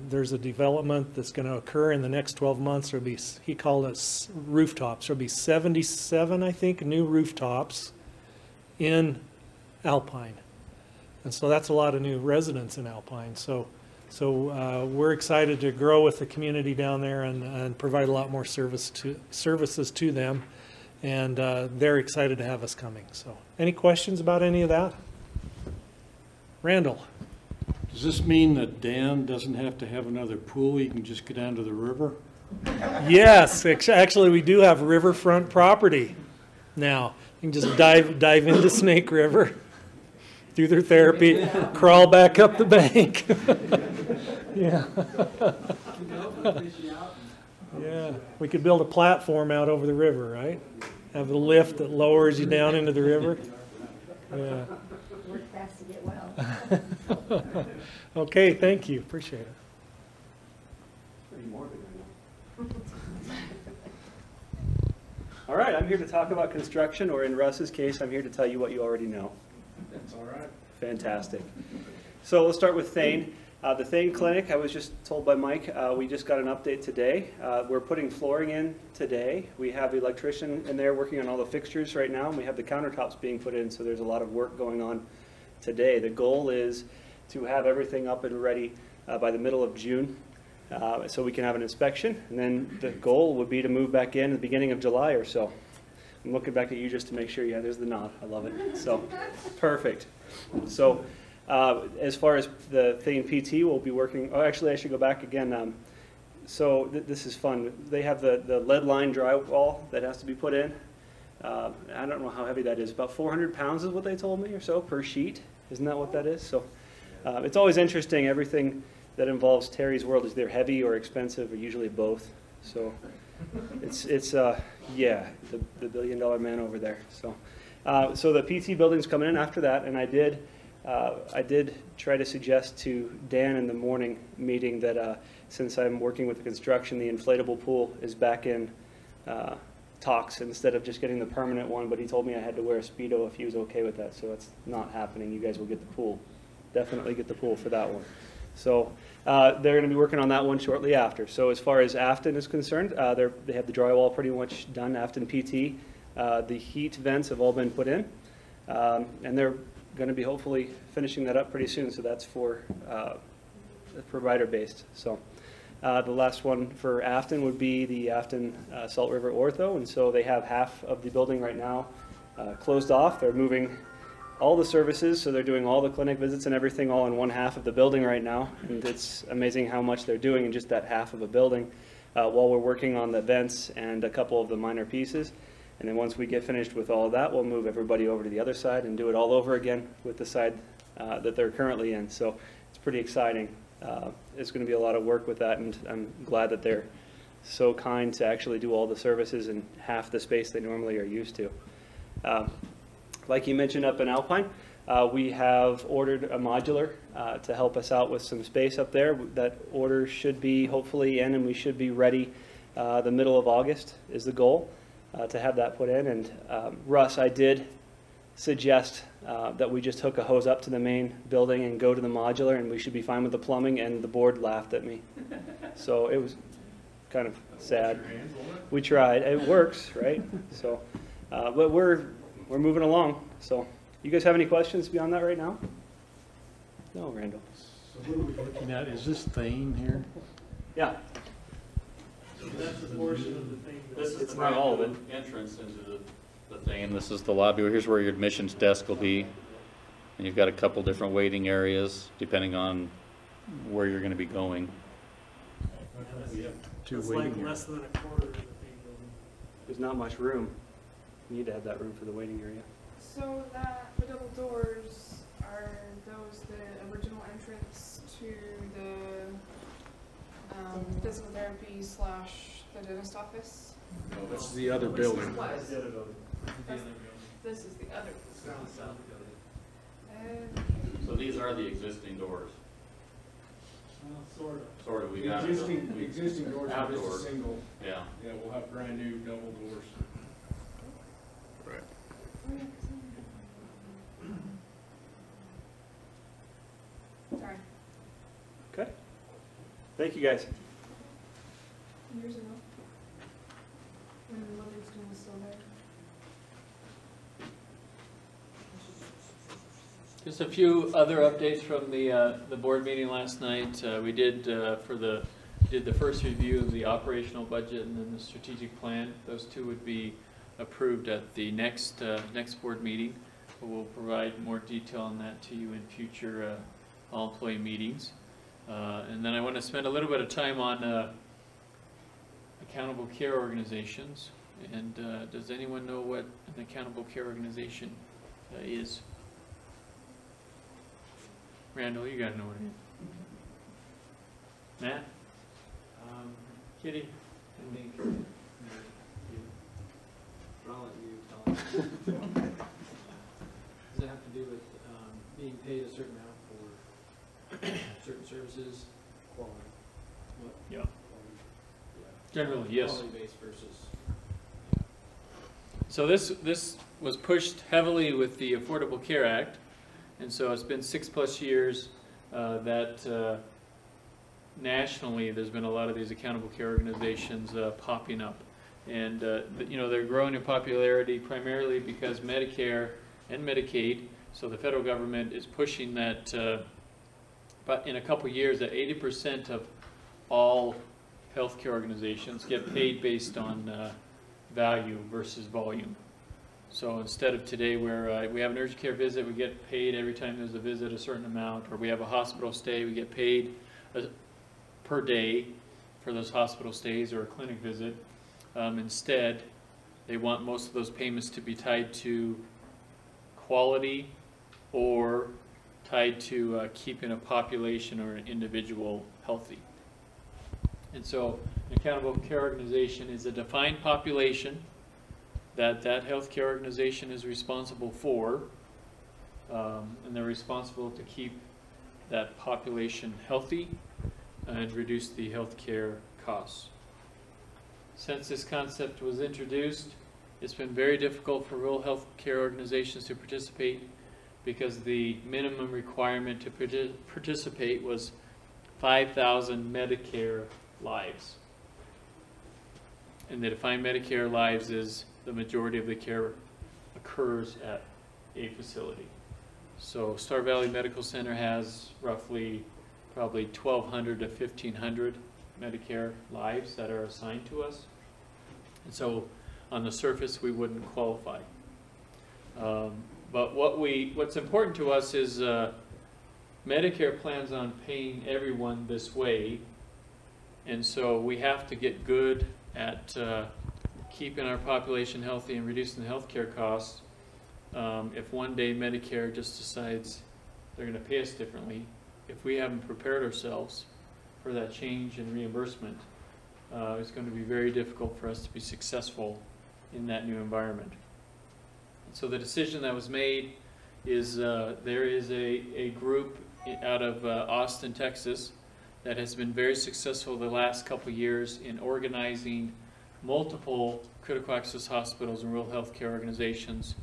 [SPEAKER 18] there's a development that's going to occur in the next 12 months. There'll be, he called it rooftops. There'll be 77, I think, new rooftops in Alpine. And so that's a lot of new residents in Alpine. So we're excited to grow with the community down there and provide a lot more services to them. And they're excited to have us coming. So any questions about any of that? Randall.
[SPEAKER 11] Does this mean that Dan doesn't have to have another pool? He can just go down to the river?
[SPEAKER 18] Yes, actually we do have riverfront property now. You can just dive into Snake River, do their therapy, crawl back up the bank. Yeah. Yeah, we could build a platform out over the river, right? Have a lift that lowers you down into the river. Yeah.
[SPEAKER 5] Work fast to get well.
[SPEAKER 18] Okay, thank you. Appreciate it.
[SPEAKER 7] All right, I'm here to talk about construction, or in Russ's case, I'm here to tell you what you already know.
[SPEAKER 11] That's all right.
[SPEAKER 7] Fantastic. So let's start with Thane. The Thane Clinic, I was just told by Mike, we just got an update today. We're putting flooring in today. We have the electrician in there working on all the fixtures right now, and we have the countertops being put in, so there's a lot of work going on today. The goal is to have everything up and ready by the middle of June, so we can have an inspection, and then the goal would be to move back in at the beginning of July or so. I'm looking back at you just to make sure, yeah, there's the nod, I love it. So, perfect. So, as far as the Thane PT, we'll be working, oh actually I should go back again. This is fun. They have the lead line drywall that has to be put in. I don't know how heavy that is, about 400 pounds is what they told me or so per sheet. Isn't that what that is? So it's always interesting, everything that involves Terry's world is either heavy or expensive, or usually both. So it's yeah, the billion-dollar man over there. So the PT building's coming in after that, and I did try to suggest to Dan in the morning meeting that since I'm working with the construction, the inflatable pool is back in talks instead of just getting the permanent one, but he told me I had to wear a Speedo if he was okay with that, so that's not happening. You guys will get the pool. Definitely get the pool for that one. So they're going to be working on that one shortly after. So as far as Afton is concerned, they have the drywall pretty much done, Afton PT. The heat vents have all been put in, and they're going to be hopefully finishing that up pretty soon, so that's for provider-based. So the last one for Afton would be the Afton Salt River Ortho, and so they have half of the building right now closed off. They're moving all the services, so they're doing all the clinic visits and everything all in one half of the building right now, and it's amazing how much they're doing in just that half of a building while we're working on the vents and a couple of the minor pieces. And then once we get finished with all of that, we'll move everybody over to the other side and do it all over again with the side that they're currently in. So it's pretty exciting. It's going to be a lot of work with that, and I'm glad that they're so kind to actually do all the services in half the space they normally are used to. Like you mentioned up in Alpine, we have ordered a modular to help us out with some space up there. That order should be hopefully in, and we should be ready the middle of August is the goal. To have that put in. And Russ, I did suggest that we just hook a hose up to the main building and go to the modular, and we should be fine with the plumbing, and the board laughed at me. So it was kind of sad. We tried. It works, right? So, but we're moving along. So you guys have any questions beyond that right now? No, Randall.
[SPEAKER 11] So what are we looking at? Is this Thane here?
[SPEAKER 7] Yeah.
[SPEAKER 3] So that's the portion of the thing. This is
[SPEAKER 7] It's
[SPEAKER 3] the
[SPEAKER 7] not all of it.
[SPEAKER 3] entrance into the thing. This is the lobby. Here's where your admissions desk will be. And you've got a couple different waiting areas depending on where you're going to be going.
[SPEAKER 18] Yeah,
[SPEAKER 11] Two
[SPEAKER 18] it's
[SPEAKER 11] waiting
[SPEAKER 18] like
[SPEAKER 11] areas.
[SPEAKER 18] less than a quarter of the thing building.
[SPEAKER 7] There's not much room. You need to have that room for the waiting area.
[SPEAKER 15] So the double doors are those the original entrance to the physical therapy / the dentist office?
[SPEAKER 17] No, this is the other building.
[SPEAKER 15] This is the other.
[SPEAKER 3] So these are the existing doors.
[SPEAKER 17] Sort of.
[SPEAKER 3] Sort of, we
[SPEAKER 17] The
[SPEAKER 3] got
[SPEAKER 17] existing doors are just a
[SPEAKER 3] outdoors.
[SPEAKER 17] single.
[SPEAKER 3] Yeah.
[SPEAKER 17] Yeah, we'll have brand new double doors. Right.
[SPEAKER 15] Sorry.
[SPEAKER 7] Okay. Thank you, guys.
[SPEAKER 15] Years ago. When Livingston was still there.
[SPEAKER 12] Just a few other updates from the board meeting last night. We did did the first review of the operational budget and then the strategic plan. Those two would be approved at the next board meeting. We'll provide more detail on that to you in future all-employee meetings. And then I want to spend a little bit of time on accountable care organizations. And does anyone know what an accountable care organization is? Randall, you gotta know what it is. Matt? Kitty?
[SPEAKER 6] I think I'll let you tell me. Does it have to do with being paid a certain amount for certain services, quality? What?
[SPEAKER 12] Yeah.
[SPEAKER 6] Quality,
[SPEAKER 12] Generally, yes.
[SPEAKER 6] Quality based versus.
[SPEAKER 12] So this was pushed heavily with the Affordable Care Act, and so it's been 6+ years that nationally there's been a lot of these accountable care organizations popping up, and you know, they're growing in popularity primarily because Medicare and Medicaid. So the federal government is pushing that, but in a couple years, that 80% of all healthcare organizations get paid based on value versus volume. So instead of today where we have an urgent care visit, we get paid every time there's a visit a certain amount, or we have a hospital stay, we get paid per day for those hospital stays or a clinic visit. Instead, they want most of those payments to be tied to quality or tied to keeping a population or an individual healthy. And so an accountable care organization is a defined population that healthcare organization is responsible for, and they're responsible to keep that population healthy and reduce the healthcare costs. Since this concept was introduced, it's been very difficult for rural healthcare organizations to participate because the minimum requirement to participate was 5,000 Medicare lives. And the defined Medicare lives is the majority of the care occurs at a facility. So Star Valley Medical Center has roughly probably 1,200 to 1,500 Medicare lives that are assigned to us. And so on the surface we wouldn't qualify. But what's important to us is Medicare plans on paying everyone this way, and so we have to get good at keeping our population healthy and reducing the healthcare costs. If one day Medicare just decides they're going to pay us differently, if we haven't prepared ourselves for that change in reimbursement, it's going to be very difficult for us to be successful in that new environment. And so the decision that was made is there is a group out of Austin, Texas, that has been very successful the last couple years in organizing multiple critical access hospitals and rural healthcare organizations.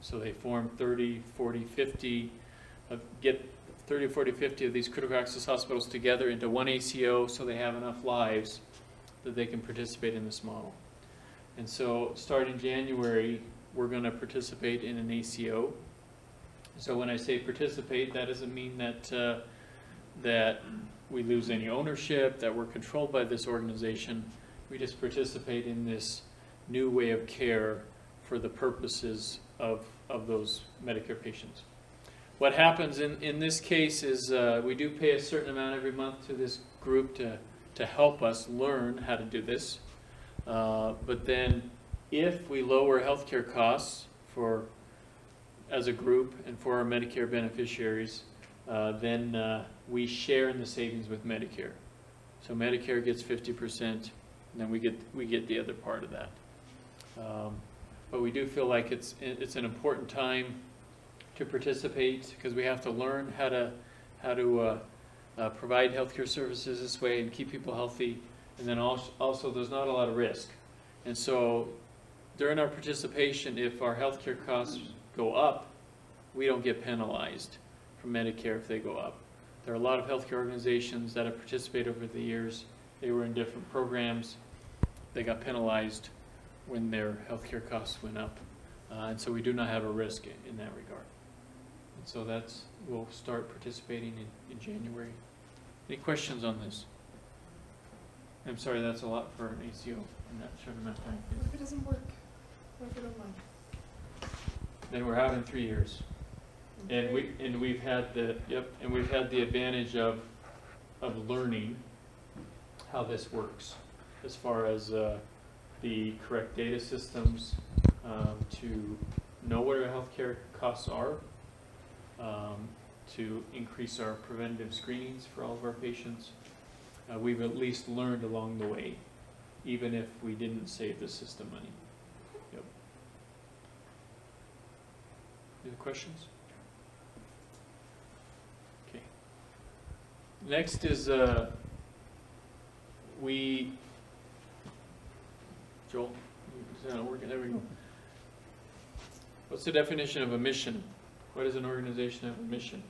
[SPEAKER 12] So they form 30, 40, 50, get 30, 40, 50 of these critical access hospitals together into one ACO so they have enough lives that they can participate in this model. And so starting January, we're going to participate in an ACO. So when I say participate, that doesn't mean that that we lose any ownership, that we're controlled by this organization. We just participate in this new way of care for the purposes of those Medicare patients. What happens in this case is we do pay a certain amount every month to this group to help us learn how to do this. But then if we lower healthcare costs as a group and for our Medicare beneficiaries, then we share in the savings with Medicare. So Medicare gets 50%, and then we get the other part of that. But we do feel like it's an important time to participate, because we have to learn how to provide healthcare services this way and keep people healthy. And then also there's not a lot of risk. And so during our participation, if our healthcare costs go up, we don't get penalized from Medicare if they go up. There are a lot of healthcare organizations that have participated over the years. They were in different programs. They got penalized when their healthcare costs went up. And so we do not have a risk in that regard. And so we'll start participating in January. Any questions on this? I'm sorry, that's a lot for an ACO in that short amount of time.
[SPEAKER 15] What if it doesn't work? What if we don't mind?
[SPEAKER 12] Then we're out in 3 years. And we've had the advantage of learning how this works, as far as the correct data systems, to know what our healthcare costs are, to increase our preventative screenings for all of our patients. We've at least learned along the way, even if we didn't save the system money. Yep. Any questions? Okay. Next is Joel, is that not working? There we go. What's the definition of a mission? What does an organization have a mission?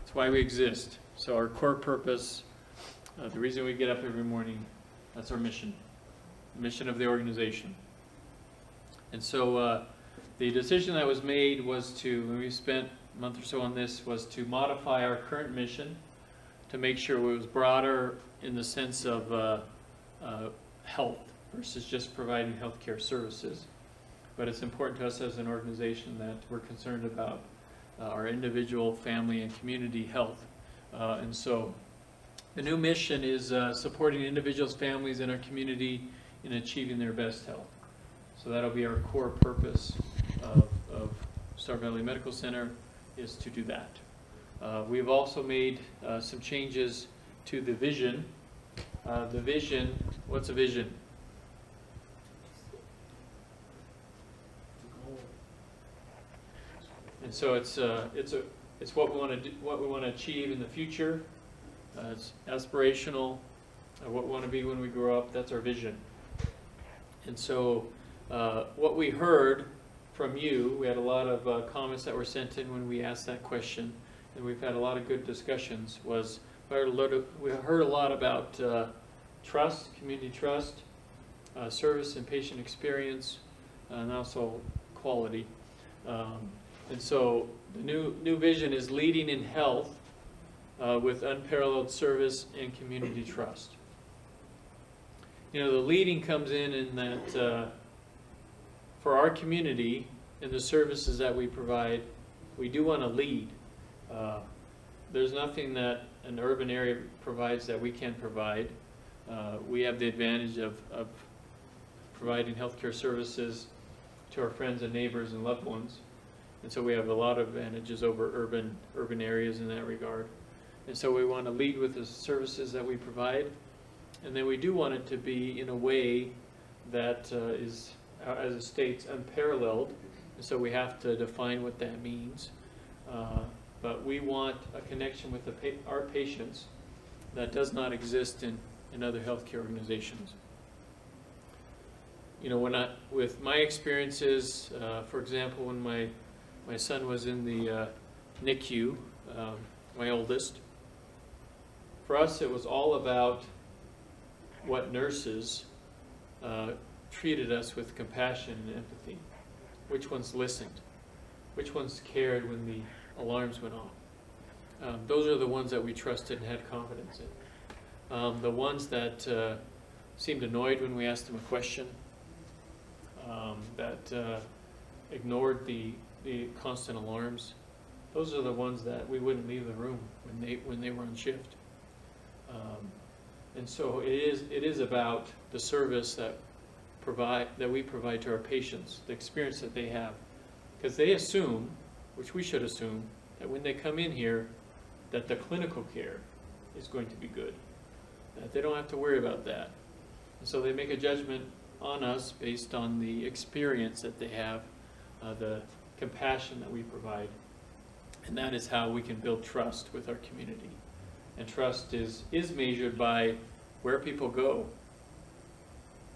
[SPEAKER 12] It's why we exist. So our core purpose, the reason we get up every morning, that's our mission. The mission of the organization. And so the decision that was made was when we spent a month or so on this, was to modify our current mission to make sure it was broader in the sense of health versus just providing healthcare services. But it's important to us as an organization that we're concerned about our individual, family, and community health. And so the new mission is supporting individuals, families, and our community in achieving their best health. So that'll be our core purpose of Star Valley Medical Center, is to do that. We've also made some changes to the vision. The vision, what's a vision? And so it's what we want to do, what we want to achieve in the future. It's aspirational. What we want to be when we grow up. That's our vision. And so what we heard from you, we had a lot of comments that were sent in when we asked that question, and we've had a lot of good discussions. We heard a lot about trust, community trust, service and patient experience, and also quality. And so the new vision is leading in health with unparalleled service and community trust. You know, the leading comes in that for our community and the services that we provide, we do want to lead. There's nothing that an urban area provides that we can't provide. We have the advantage of providing healthcare services to our friends and neighbors and loved ones. And so we have a lot of advantages over urban areas in that regard. And so we want to lead with the services that we provide. And then we do want it to be in a way that is, as it states, unparalleled. And so we have to define what that means. But we want a connection with our patients that does not exist in other healthcare organizations. You know, with my experiences, for example, when my son was in the NICU, my oldest, for us it was all about what nurses treated us with compassion and empathy. Which ones listened? Which ones cared when the alarms went off? Those are the ones that we trusted and had confidence in. The ones that seemed annoyed when we asked them a question, that ignored the constant alarms, those are the ones that we wouldn't leave the room when they were on shift. And so it is about the service that we provide to our patients, the experience that they have, because they assume, which we should assume, that when they come in here, that the clinical care is going to be good. That they don't have to worry about that. And so they make a judgment on us based on the experience that they have, the compassion that we provide. And that is how we can build trust with our community. And trust is measured by where people go.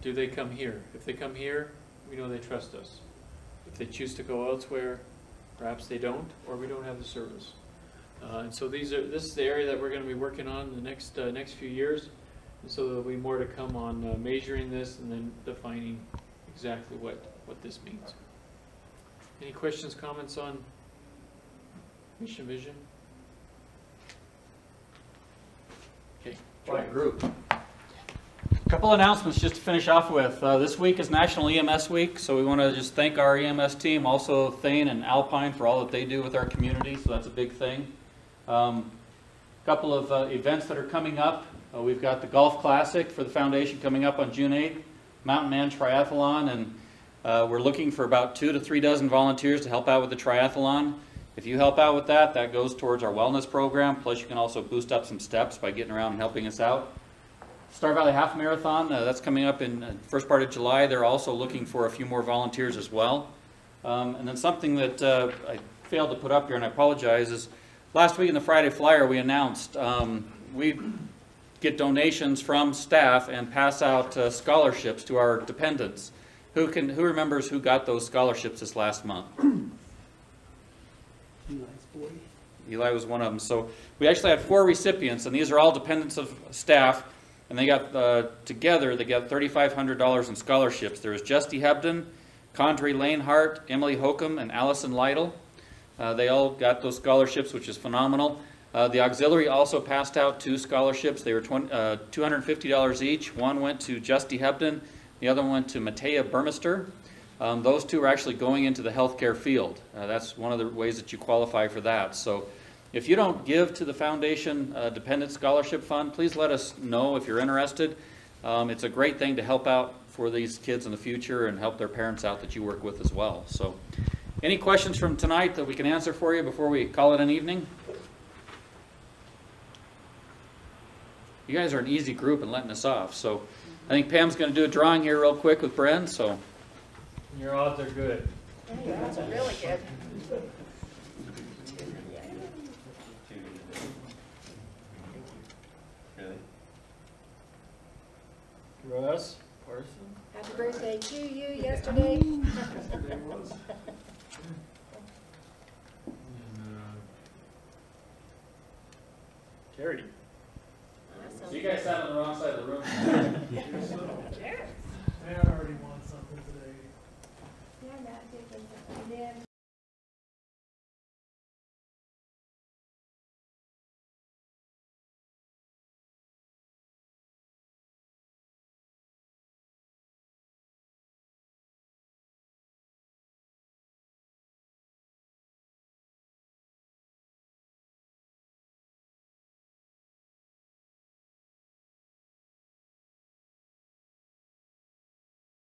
[SPEAKER 12] Do they come here? If they come here, we know they trust us. If they choose to go elsewhere, perhaps they don't, or we don't have the service. And so this is the area that we're going to be working on in the next few years. And so there'll be more to come on measuring this and then defining exactly what this means. Any questions, comments on mission vision? Okay.
[SPEAKER 3] Right, group. A couple announcements just to finish off with. This week is National EMS Week, so we want to just thank our EMS team, also Thane and Alpine for all that they do with our community, so that's a big thing. A couple of events that are coming up. We've got the Golf Classic for the Foundation coming up on June 8th, Mountain Man Triathlon, and we're looking for about 2 to 3 dozen volunteers to help out with the triathlon. If you help out with that, that goes towards our wellness program, plus you can also boost up some steps by getting around and helping us out. Star Valley Half Marathon, that's coming up in the first part of July. They're also looking for a few more volunteers as well. And then something that I failed to put up here, and I apologize, is last week in the Friday Flyer we announced we get donations from staff and pass out scholarships to our dependents. Who remembers who got those scholarships this last month? Eli was one of them. So we actually had 4 recipients, and these are all dependents of staff. And they got, together, they got $3,500 in scholarships. There was Justy Hebden, Condrey Lanehart, Emily Hokum, and Allison Lytle. They all got those scholarships, which is phenomenal. The auxiliary also passed out 2 scholarships. They were $250 each. One went to Justy Hebden. The other one went to Matea Burmester. Those 2 are actually going into the healthcare field. That's one of the ways that you qualify for that. So if you don't give to the Foundation Dependent Scholarship Fund, please let us know if you're interested. It's a great thing to help out for these kids in the future and help their parents out that you work with as well. So any questions from tonight that we can answer for you before we call it an evening? You guys are an easy group in letting us off. So I think Pam's going to do a drawing here real quick with Bren. So
[SPEAKER 12] your odds are good.
[SPEAKER 5] Your odds are really good.
[SPEAKER 12] Russ Parson.
[SPEAKER 5] Happy birthday to you yesterday.
[SPEAKER 12] Yesterday was. Carrie.
[SPEAKER 3] So you guys sat on the wrong side of the room.
[SPEAKER 18] I already won something today.
[SPEAKER 5] Yeah, Matt did get something.